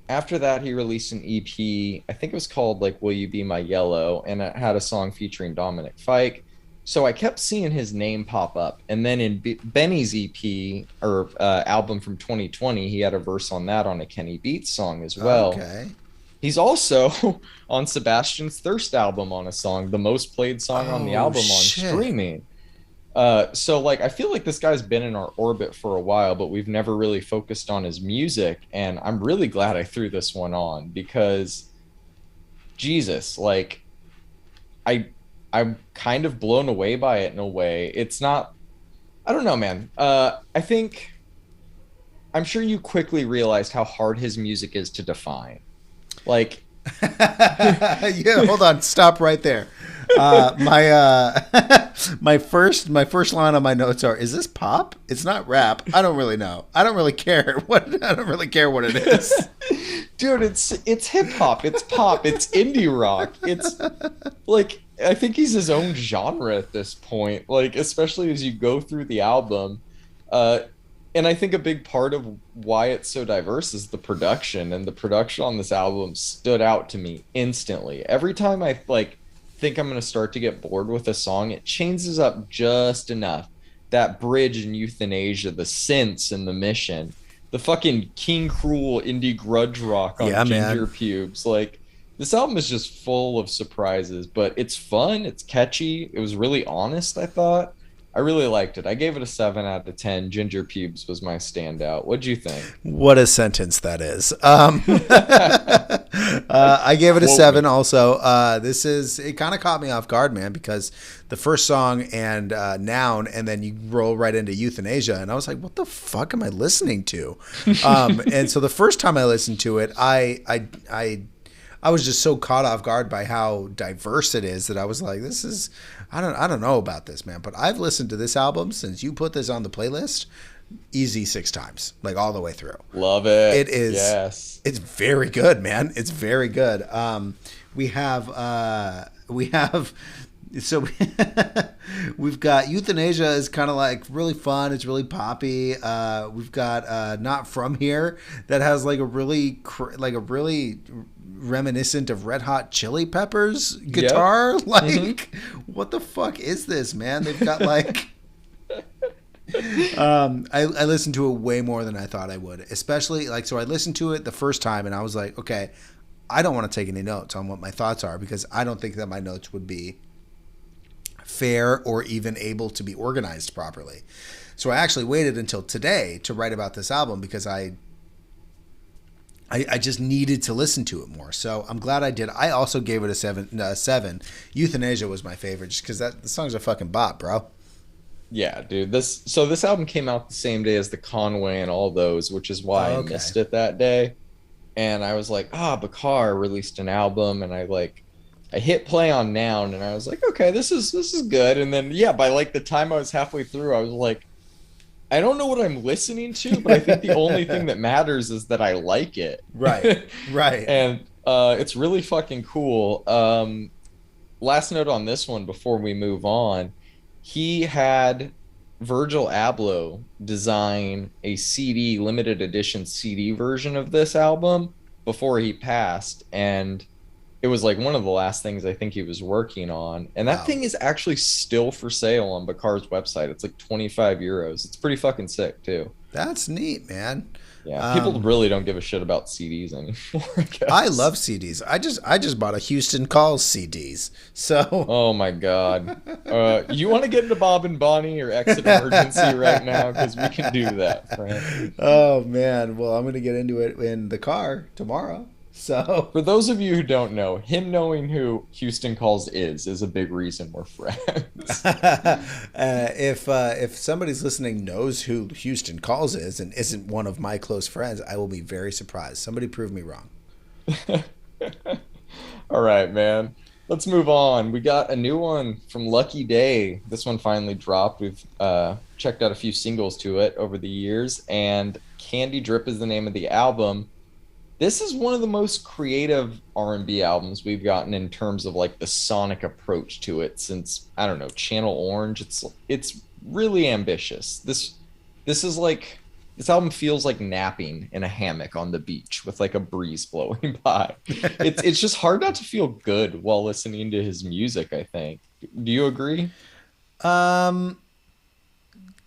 after that, he released an EP. I think it was called like Will You Be My Yellow? And it had a song featuring Dominic Fike. So I kept seeing his name pop up. And then in Benny's EP or album from 2020, he had a verse on that on a Kenny Beats song as well. Okay. He's also on Sebastian's Thirst album on a song, the most played song on the Oh album on shit. streaming. So like I feel like this guy's been in our orbit for a while, but we've never really focused on his music. And I'm really glad I threw this one on because Jesus, like I I'm kind of blown away by it in a way. It's not I don't know, man. I think I'm sure you quickly realized how hard his music is to define. Like Yeah, hold on. Stop right there. My my first line on my notes are: is this pop? It's not rap. I don't really know. I don't really care what I don't really care what it is. dude, it's hip hop, it's pop, it's indie rock. It's like I think he's his own genre at this point. Like especially as you go through the album, uh, and I think a big part of why it's so diverse is the production, and the production on this album stood out to me instantly. Every time I like think I'm gonna start to get bored with a song, it changes up just enough. That bridge in Euthanasia, the synths and the mission, the fucking King Cruel indie grudge rock on Yeah, Ginger man. Pubes. Like this album is just full of surprises, but it's fun, it's catchy, it was really honest, I thought. I really liked it. I gave it a 7 out of 10. Ginger Pubes was my standout. What'd you think? What a sentence that is. I gave it a Quote 7 me. also. It kind of caught me off guard, man, because the first song and Noun, and then you roll right into Euthanasia, and I was like, what the fuck am I listening to? And so the first time I listened to it, I was just so caught off guard by how diverse it is that I was like, this is I don't know about this, man, but I've listened to this album since you put this on the playlist easy 6 times, like all the way through. Love it. It is Yes. it's very good, man. It's very good. We have so we've got Euthanasia is kind of like really fun. It's really poppy. We've got Not From Here that has like a really reminiscent of Red Hot Chili Peppers Yep. guitar. Hmm. Like, what the fuck is this, man? They've got like. I listened to it way more than I thought I would, especially like so. I listened to it the first time and I was like, okay, I don't want to take any notes on what my thoughts are because I don't think that my notes would be fair or even able to be organized properly. So I actually waited until today to write about this album because I just needed to listen to it more. So I'm glad I did. I also gave it a 7. Euthanasia was my favorite just because the song's a fucking bop, bro. Yeah, dude. This album came out the same day as the Conway and all those, which is why I Okay. missed it that day. And I was like, Bakar released an album, and I hit play on Noun, and I was like, okay, this is good. And then yeah, by like the time I was halfway through, I was like, I don't know what I'm listening to, but I think the only thing that matters is that I like it. Right. Right. And it's really fucking cool. Last note on this one before we move on, he had Virgil Abloh design a CD, limited edition CD version of this album before he passed. And it was like one of the last things I think he was working on. And that Wow. thing is actually still for sale on Bakar's website. It's like 25 euros. It's pretty fucking sick too. That's neat, man. Yeah, people Um, really don't give a shit about CDs anymore, I I guess. love CDs. I just bought a Houston Calls CDs. So Oh my God. You want to get into Bob and Bonnie or Exit Emergency right now? Because we can do that, friend. oh man, well I'm gonna get into it in the car tomorrow. So For those of you who don't know, him knowing who Houston Calls is a big reason we're friends. if somebody's listening knows who Houston Calls is and isn't one of my close friends, I will be very surprised. Somebody prove me wrong. All right, man. Let's move on. We got a new one from Lucky Day. This one finally dropped. We've checked out a few singles to it over the years, and Candy Drip is the name of the album. This is one of the most creative R&B albums we've gotten in terms of like the sonic approach to it since I don't know, Channel Orange. It's really ambitious. This is like this album feels like napping in a hammock on the beach with like a breeze blowing by. It's just hard not to feel good while listening to his music, I think. Do you agree? Um,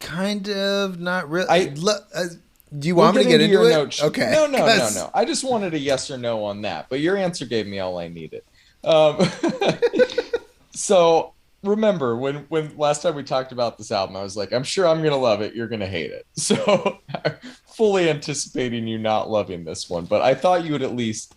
kind of, not really. I Do you We'll want me get to get into into your it? notes. Okay, No, no, no, because no. I just wanted a yes or no on that, but your answer gave me all I needed. Um, so remember when last time we talked about this album, I was like, I'm sure I'm gonna love it. You're gonna hate it. So fully anticipating you not loving this one, but I thought you would at least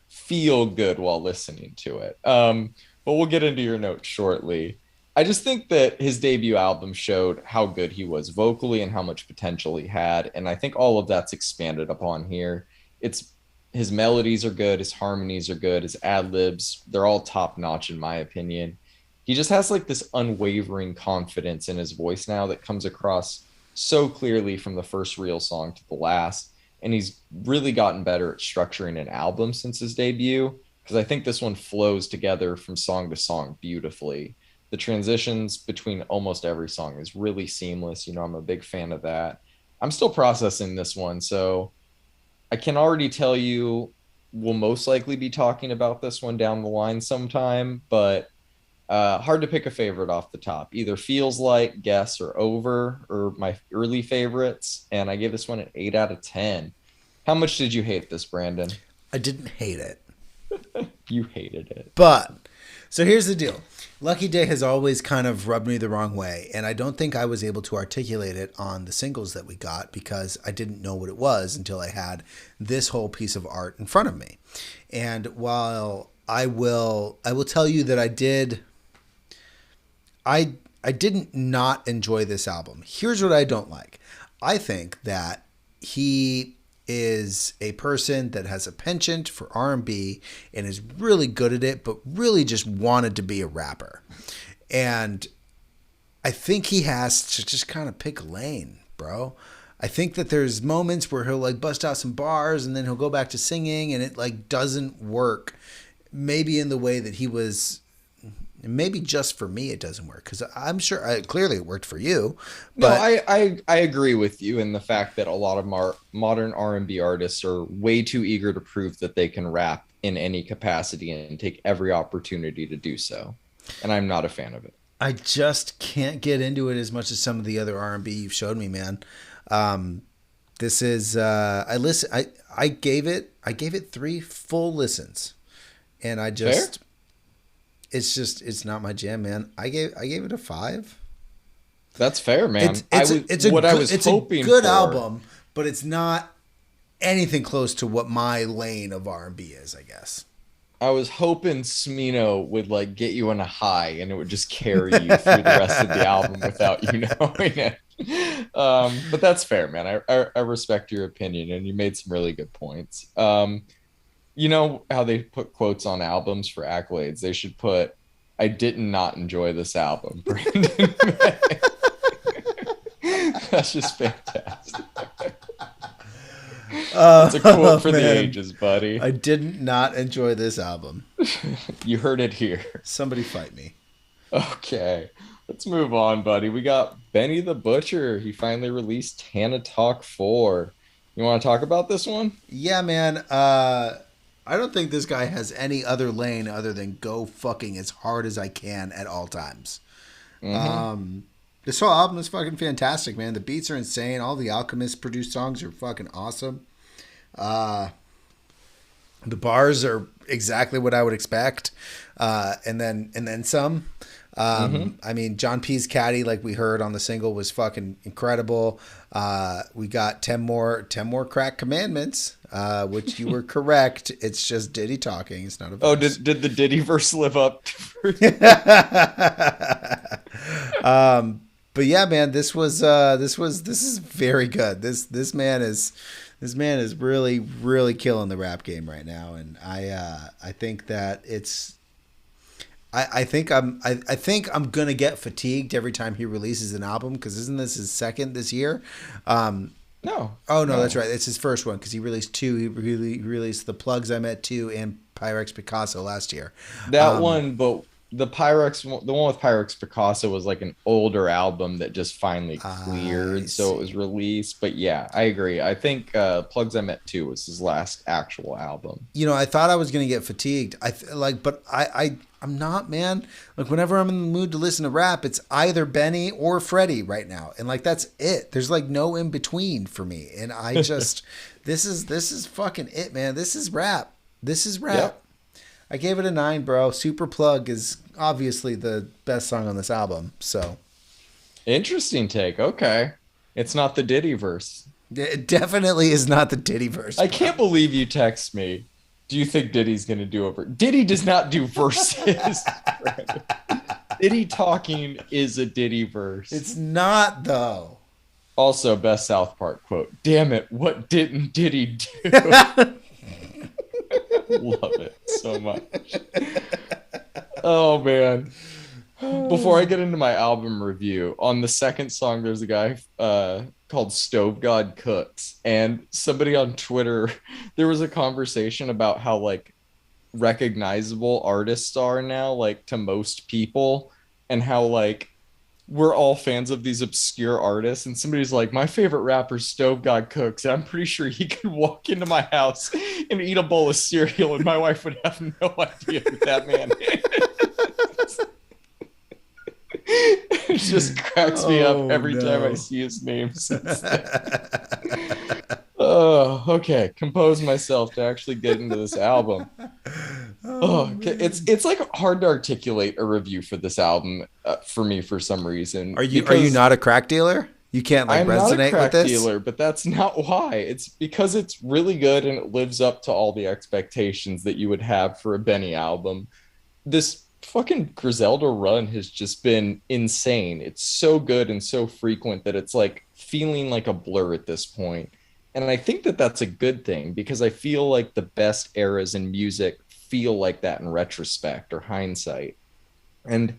feel good while listening to it. But we'll get into your notes shortly. I just think that his debut album showed how good he was vocally and how much potential he had. And I think all of that's expanded upon here. It's his melodies are good, his harmonies are good, his ad libs, they're all top notch in my opinion. He just has like this unwavering confidence in his voice now that comes across so clearly from the first real song to the last. And he's really gotten better at structuring an album since his debut because I think this one flows together from song to song beautifully. The transitions between almost every song is really seamless. I'm a big fan of that. I'm still processing this one, so I can already tell you we'll most likely be talking about this one down the line sometime, but hard to pick a favorite off the top. Either feels like, guess, or over, or my early favorites. And I gave this one an 8 out of 10. How much did you hate this, Brandon? I didn't hate it. You hated it. But so here's the deal. Lucky Day has always kind of rubbed me the wrong way, and I don't think I was able to articulate it on the singles that we got because I didn't know what it was until I had this whole piece of art in front of me. And while I will tell you that I didn't not enjoy this album. Here's what I don't like. I think that he is a person that has a penchant for R&B and is really good at it, but really just wanted to be a rapper. And I think he has to just kind of pick a lane, bro. I think that there's moments where he'll like bust out some bars and then he'll go back to singing and it like doesn't work. Maybe in the way that he was, maybe just for me it doesn't work because I'm sure clearly it worked for you, No, but I agree with you in the fact that a lot of modern R&B artists are way too eager to prove that they can rap in any capacity and take every opportunity to do so. And I'm not a fan of it. I just can't get into it as much as some of the other R&B you've showed me, man. Um, this is I gave it 3 full listens, and I Fair? just it's not my jam, man. I gave it a 5. That's fair, man. It's a What I good was hoping for. album, but it's not anything close to what my lane of R&B is, I guess. I was hoping Smino would like get you in a high and it would just carry you through the rest of the album without you knowing it. But that's fair, man. I respect your opinion and you made some really good points. You know how they put quotes on albums for accolades? They should put, I did not enjoy this album, Brandon May. That's just fantastic. That's a quote for the ages, buddy. I did not enjoy this album. You heard it here. Somebody fight me. Okay, let's move on, buddy. We got Benny the Butcher. He finally released Tana Talk 4. You want to talk about this one? Yeah, man. I don't think this guy has any other lane other than go fucking as hard as I can at all times. Mm-hmm. This whole album is fucking fantastic, man. The beats are insane. All the Alchemist produced songs are fucking awesome. The bars are exactly what I would expect, and then some. I mean, John P's Caddy, like we heard on the single, was fucking incredible. We got 10 more crack commandments, which you were correct. It's just Diddy talking. It's not a verse. Oh, did the Diddy verse live up to But yeah, man, this is very good. This man is really killing the rap game right now, and I think that it's I think I'm gonna get fatigued every time he releases an album, because isn't this his second this year? No. Oh no, that's right. It's his first one because he released two. He released The Plugs I Met 2 and Pyrex Picasso last year. That one, but the one with Pyrex Picasso was like an older album that just finally cleared, so it was released. But yeah, I agree. I think Plugs I Met 2 was his last actual album. You know, I thought I was gonna get fatigued. But I'm not, man. Like whenever I'm in the mood to listen to rap, it's either Benny or Freddie right now, and like that's it. There's like no in between for me, and I just this is fucking it, man. This is rap. This is rap. Yep. I gave it a 9, bro. Super Plug is obviously the best song on this album. So interesting take. Okay, it's not the Diddy verse. It definitely is not the Diddy verse. I can't believe you text me. Do you think Diddy's going to do a verse? Diddy does not do verses. Diddy talking is a Diddy verse. It's not, though. Also, best South Park quote. Damn it, what didn't Diddy do? Love it so much. Oh, man. Before I get into my album review, on the second song, there's a guy called Stove God Cooks, and somebody on Twitter, there was a conversation about how like recognizable artists are now, like to most people, and how like we're all fans of these obscure artists, and somebody's like, my favorite rapper is Stove God Cooks, and I'm pretty sure he could walk into my house and eat a bowl of cereal and my wife would have no idea who that man is. It just cracks me up every time I see his name. Oh, okay. Compose myself to actually get into this album. Okay. It's like hard to articulate a review for this album for me for some reason. Are you not a crack dealer? You can't like resonate with this? I'm not a crack dealer, but that's not why. It's because it's really good and it lives up to all the expectations that you would have for a Benny album. This fucking Griselda run has just been insane. It's so good and so frequent that it's like feeling like a blur at this point. And I think that that's a good thing, because I feel like the best eras in music feel like that in retrospect or hindsight. And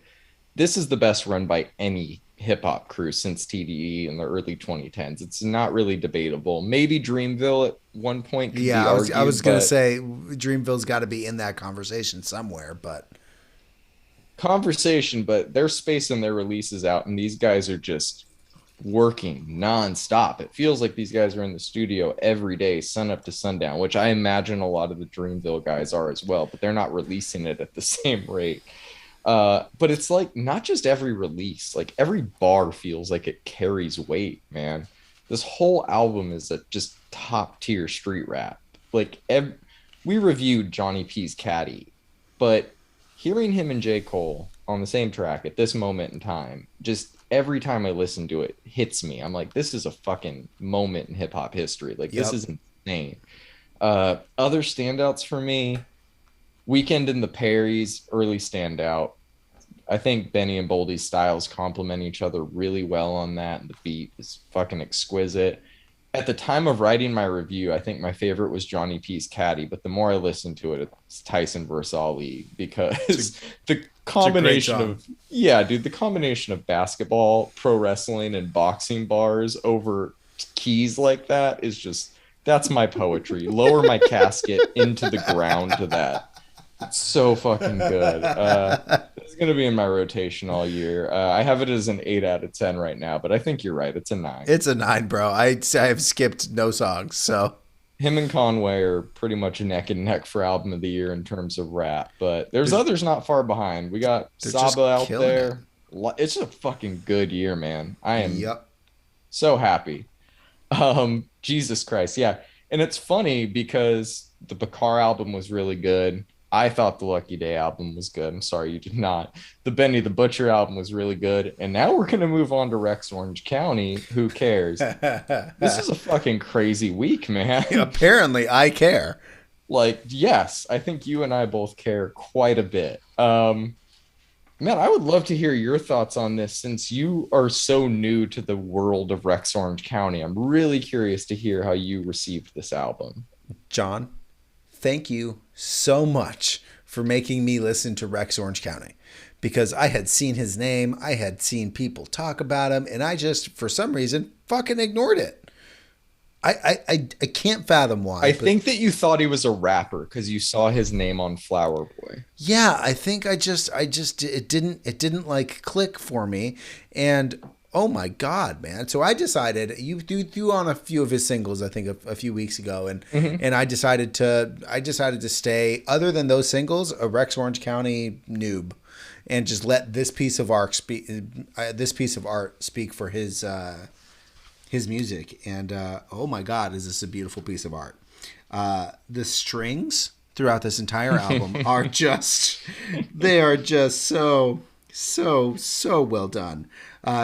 this is the best run by any hip hop crew since TDE in the early 2010s. It's not really debatable. Maybe Dreamville at one point could be argued, I was going to say Dreamville's got to be in that conversation somewhere, but their space and their releases out, and these guys are just working nonstop. It feels like these guys are in the studio every day, sun up to sundown, which I imagine a lot of the Dreamville guys are as well, but they're not releasing it at the same rate. But it's like not just every release, like every bar feels like it carries weight, man. This whole album is a just top tier street rap. Like we reviewed Johnny P's Caddy, but hearing him and J. Cole on the same track at this moment in time, just every time I listen to it, hits me. I'm like, this is a fucking moment in hip hop history. Like, This is insane. Other standouts for me, Weekend and the Perrys, early standout. I think Benny and Boldy's styles complement each other really well on that. And the beat is fucking exquisite. At the time of writing my review, I think my favorite was Johnny P's Caddy, but the more I listen to it, it's Tyson versus Ali It's a, because the it's a great combination song. of, yeah, dude, the combination of basketball, pro wrestling, and boxing bars over keys like that is just, that's my poetry. Lower my casket into the ground to that. It's so fucking good. It's gonna be in my rotation all year. I have it as an 8 out of 10 right now, but I think you're right. It's a nine. It's a 9, bro. I have skipped no songs, so Him and Conway are pretty much neck and neck for album of the year in terms of rap, but there's they're, others not far behind. We got they're just Saba out killing it. there. It's a fucking good year, man. I am Yep. so happy. Jesus Christ, yeah. And it's funny because the Bakar album was really good. I thought the Lucky Day album was good. I'm sorry you did not. The Benny the Butcher album was really good. And now we're gonna move on to Rex Orange County. Who cares? This is a fucking crazy week, man. Apparently, I care. Like, yes, I think you and I both care quite a bit. Man, I would love to hear your thoughts on this since you are so new to the world of Rex Orange County. I'm really curious to hear how you received this album. John, thank you so much for making me listen to Rex Orange County because I had seen his name, I had seen people talk about him, and I just, for some reason, fucking ignored it. I can't fathom why. I But think that you thought he was a rapper because you saw his name on Flower Boy. yeah, I think it didn't like click for me, and oh my god, man! So I decided you threw on a few of his singles, I think a few weeks ago, and Mhm. I decided to stay other than those singles a Rex Orange County noob, and just let this piece of art speak for his music. And oh my god, is this a beautiful piece of art? The strings throughout this entire album are just they are just so well done.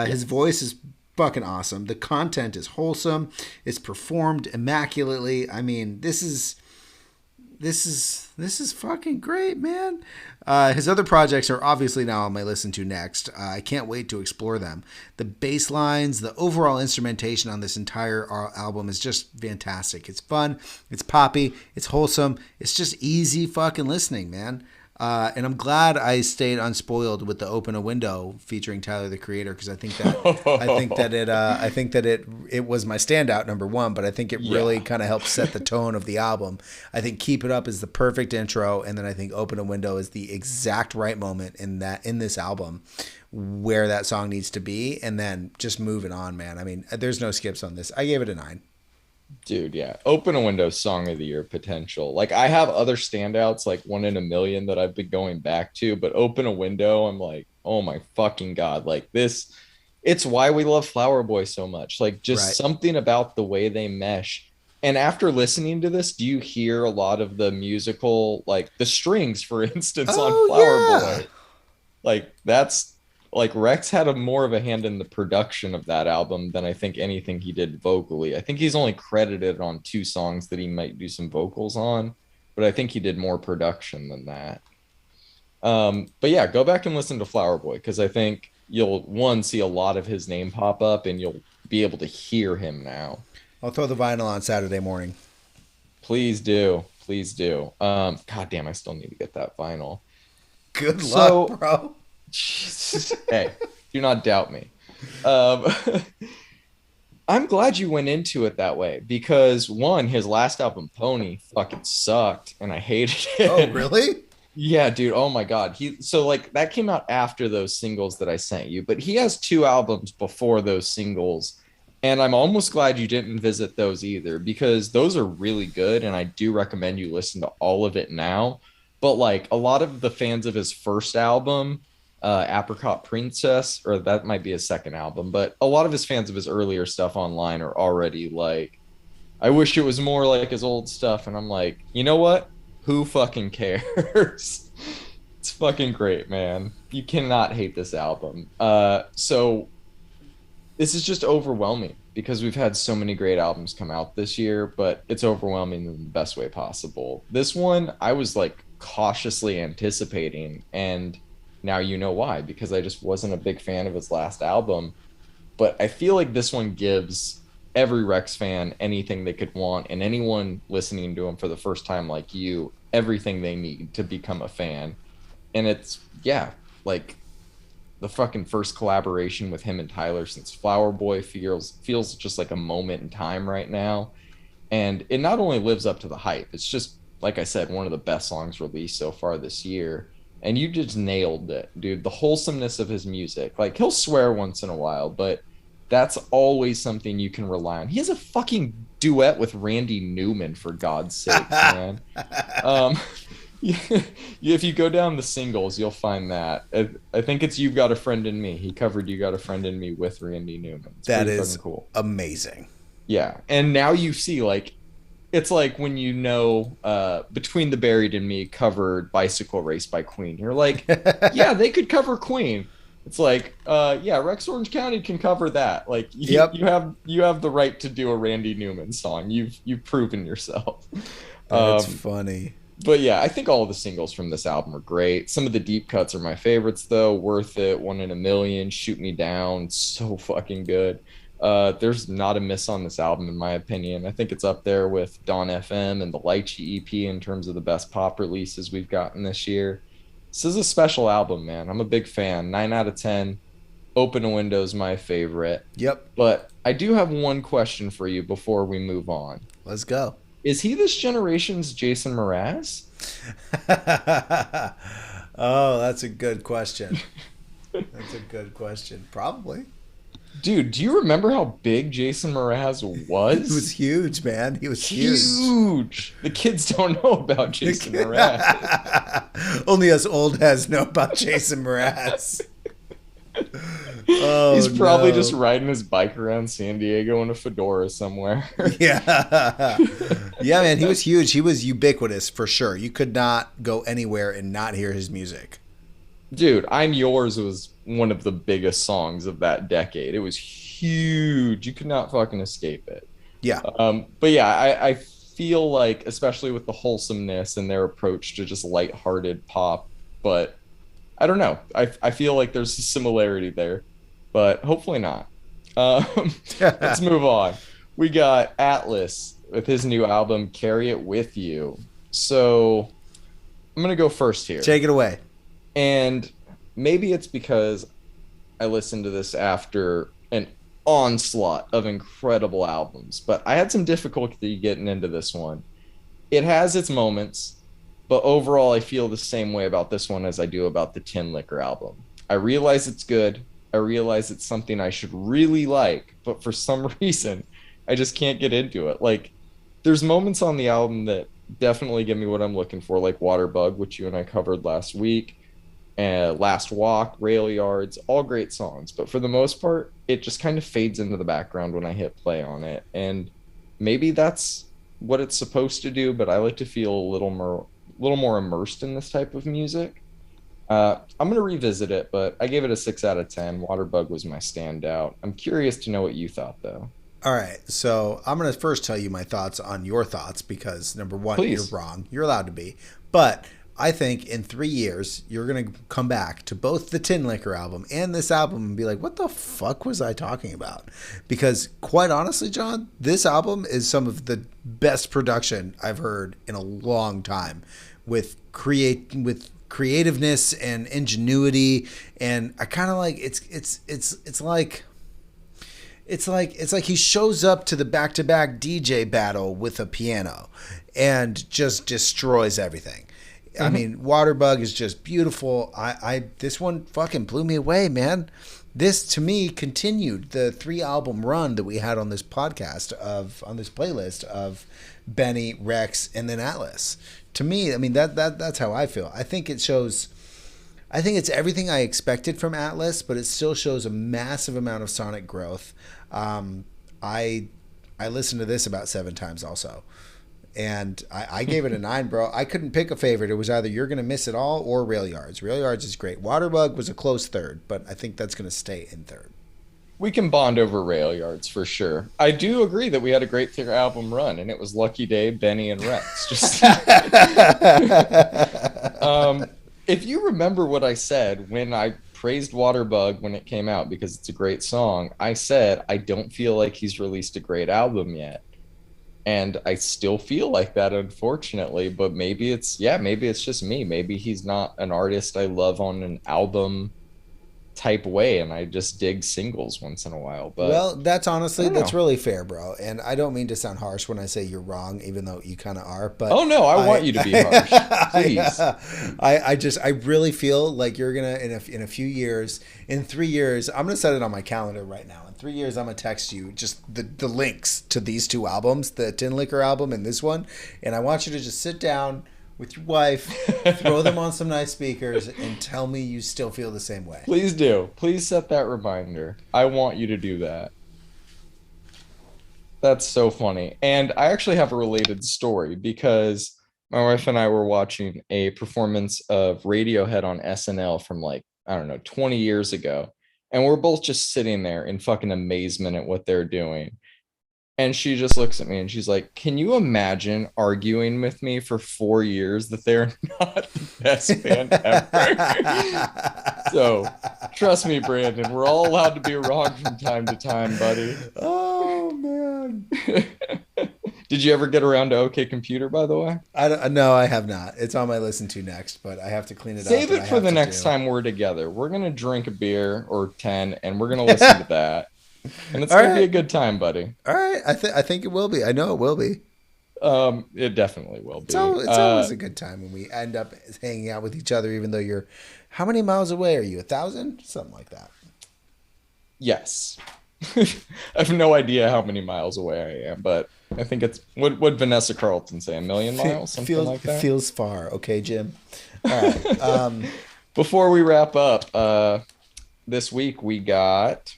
His voice is fucking awesome. The content is wholesome. It's performed immaculately. I mean, this is fucking great, man. His other projects are obviously now on my listen to next. I can't wait to explore them. The bass lines, the overall instrumentation on this entire album is just fantastic. It's fun, it's poppy, it's wholesome, it's just easy fucking listening, man. And I'm glad I stayed unspoiled with the "Open a Window" featuring Tyler the Creator because I think that it was my standout number one, but I think it really Yeah. kind of helped set the tone of the album. I think "Keep It Up" is the perfect intro, and then I think "Open a Window" is the exact right moment in this album where that song needs to be, and then just moving on, man. I mean, there's no skips on this. I gave it a 9. Dude, yeah. Open a Window song of the year potential. Like I have other standouts like One in a Million that I've been going back to, but Open a Window, I'm like, oh my fucking God. Like this, it's why we love Flower Boy so much. Like just Right. something about the way they mesh. And after listening to this, do you hear a lot of the musical, like the strings, for instance, on Oh Flower yeah. Boy? Like that's like Rex had a more of a hand in the production of that album than I think anything he did vocally. I think he's only credited on 2 songs that he might do some vocals on, but I think he did more production than that. But yeah, go back and listen to Flower Boy because I think you'll one see a lot of his name pop up and you'll be able to hear him now. I'll throw the vinyl on Saturday morning. Please do. Please do. God damn, I still need to get that vinyl. Good luck, So bro. Jesus. Hey, do not doubt me. Um, I'm glad you went into it that way because one, his last album, Pony, fucking sucked and I hated Oh, it. really? Yeah, dude. Oh my God. So like that came out after those singles that I sent you, but he has 2 albums before those singles. And I'm almost glad you didn't visit those either because those are really good. And I do recommend you listen to all of it now. But like a lot of the fans of his first album, Apricot Princess, or that might be his second album, but a lot of his fans of his earlier stuff online are already like, I wish it was more like his old stuff. And I'm like, you know what? Who fucking cares? It's fucking great, man. You cannot hate this album. So this is just overwhelming because we've had so many great albums come out this year, but it's overwhelming in the best way possible. This one, I was like cautiously anticipating. And now you know why, because I just wasn't a big fan of his last album. But I feel like this one gives every Rex fan anything they could want, and anyone listening to him for the first time like you, everything they need to become a fan. And it's, yeah, like the fucking first collaboration with him and Tyler since Flower Boy feels just like a moment in time right now. And it not only lives up to the hype, it's just, like I said, one of the best songs released so far this year. And you just nailed it, dude. The wholesomeness of his music. Like, he'll swear once in a while, but that's always something you can rely on. He has a fucking duet with Randy Newman, for God's sakes, man. Um, if you go down the singles, you'll find that. I think it's "You've Got a Friend in Me." He covered "You Got a Friend in Me" with Randy Newman. It's That pretty is fucking cool. amazing. Yeah, and now you see, like, it's like when you know "Between the Buried and Me" covered "Bicycle Race" by Queen. You're like, yeah, they could cover Queen. It's like, yeah, Rex Orange County can cover that. Like, Yep. you have the right to do a Randy Newman song. You've proven yourself. That's Um, funny. but yeah, I think all of the singles from this album are great. Some of the deep cuts are my favorites, though. "Worth It," "One in a Million," "Shoot Me Down," so fucking good. There's not a miss on this album, in my opinion. I think it's up there with Dawn FM and the Lychee EP in terms of the best pop releases we've gotten this year. This is a special album, man. I'm a big fan. 9 out of 10. Open Window's my favorite. Yep. But I do have one question for you before we move on. Let's go. Is he this generation's Jason Mraz? Oh, that's a good question. That's a good question. Probably. Dude, do you remember how big Jason Mraz was? He was huge, man. He was huge. Huge. The kids don't know about Jason Mraz. Only us old heads know about Jason Mraz. Oh, He's probably no. just riding his bike around San Diego in a fedora somewhere. Yeah. Yeah, man, he was huge. He was ubiquitous for sure. You could not go anywhere and not hear his music. Dude, "I'm Yours" was one of the biggest songs of that decade. It was huge. You could not fucking escape it. Yeah. But yeah, I feel like, especially with the wholesomeness and their approach to just lighthearted pop, but I don't know. I feel like there's a similarity there, but hopefully not. Let's move on. We got Atlas with his new album, "Carry It With You." So I'm going to go first here. Take it away. And maybe it's because I listened to this after an onslaught of incredible albums, but I had some difficulty getting into this one. It has its moments, but overall, I feel the same way about this one as I do about the Tin Liquor album. I realize it's good. I realize it's something I should really like, but for some reason, I just can't get into it. Like, there's moments on the album that definitely give me what I'm looking for, like "Waterbug," which you and I covered last week, and "Last Walk," "Rail Yards," all great songs. But for the most part, it just kind of fades into the background when I hit play on it. And maybe that's what it's supposed to do, but I like to feel a little more immersed in this type of music. I'm going to revisit it, but I gave it a 6 out of 10. "Waterbug" was my standout. I'm curious to know what you thought, though. All right. So I'm going to first tell you my thoughts on your thoughts because, number one, Please. you're wrong. You're allowed to be. But I think in 3 years, you're going to come back to both the Tin Liquor album and this album and be like, what the fuck was I talking about? Because quite honestly, John, this album is some of the best production I've heard in a long time with creativeness and ingenuity. And I kind of like, it's like he shows up to the back-to-back DJ battle with a piano and just destroys everything. I mean, "Waterbug" is just beautiful. This one fucking blew me away, man. This to me continued the 3-album run that we had on this podcast on this playlist of Benny, Rex, and then Atlas. To me, I mean that's how I feel. I think it's everything I expected from Atlas, but it still shows a massive amount of sonic growth. I listened to this about 7 times also. And I gave it a 9, bro. I couldn't pick a favorite. It was either "You're Gonna Miss It All" or "Rail Yards." "Rail Yards" is great. "Waterbug" was a close third, but I think that's going to stay in third. We can bond over "Rail Yards" for sure. I do agree that we had a great 3-album run, and it was Lucky Day, Benny, and Rex. Just Um, if you remember what I said when I praised Waterbug when it came out because it's a great song, I said I don't feel like he's released a great album yet. And I still feel like that, unfortunately. But maybe it's just me. Maybe he's not an artist I love on an album type way, and I just dig singles once in a while. But Well, that's I honestly don't that's know. really fair, bro. And I don't mean to sound harsh when I say you're wrong, even though you kind of are. But Oh no, I want I, you to be harsh. Please. I really feel like you're gonna in a few years, in 3 years, I'm gonna set it on my calendar right now. In 3 years, I'm gonna text you just the links to these two albums, the Tin Liquor album and this one, and I want you to just sit down with your wife, throw them on some nice speakers, and tell me you still feel the same way. Please do. Please set that reminder. I want you to do that. That's so funny. And I actually have a related story because my wife and I were watching a performance of Radiohead on SNL from like, I don't know, 20 years ago. And we're both just sitting there in fucking amazement at what they're doing. And she just looks at me and she's like, "Can you imagine arguing with me for 4 years that they're not the best band ever?" So trust me, Brandon, we're all allowed to be wrong from time to time, buddy. Oh man. Did you ever get around to OK Computer, by the way? I don't, no, I have not. It's on my listen to next, but I have to clean it up Save and it I for have the to next do. time we're together. We're going to drink a beer or 10 and we're going to listen to that. And it's All going to be right. a good time, buddy. All right. I think it will be. I know it will be. It definitely will It's be. it's always a good time when we end up hanging out with each other, even though you're how many miles away are you? 1,000? Something like that. Yes. I have no idea how many miles away I am, but I think it's what Vanessa Carlton say, 1,000,000 miles, something like that. Feels far. Okay, Jim. All right. Before we wrap up, this week we got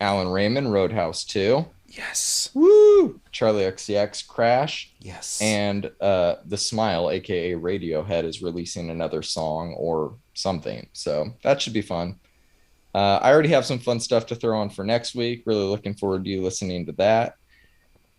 Alan Raymond, Roadhouse 2. Yes. Woo! Charlie XCX, Crash, Yes. and The Smile, aka Radiohead, is releasing another song or something. So that should be fun. I already have some fun stuff to throw on for next week. Really looking forward to you listening to that.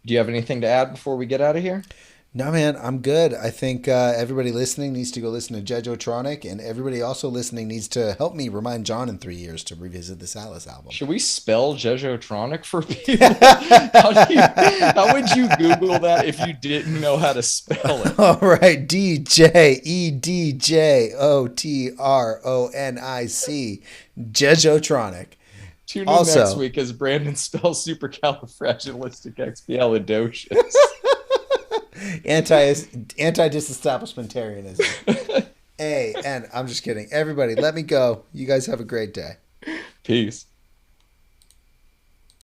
Do you have anything to add before we get out of here? No, man, I'm good. I think everybody listening needs to go listen to Jejotronic, and everybody also listening needs to help me remind John in 3 years to revisit this Atlas album. Should we spell Jejotronic for people? How would you Google that if you didn't know how to spell it? All right, DJEDJOTRONIC, Jejotronic. Tune in next Also, week as Brandon spells supercalifragilisticexpialidocious. anti disestablishmentarianism. And I'm just kidding. Everybody, let me go. You guys have a great day. Peace.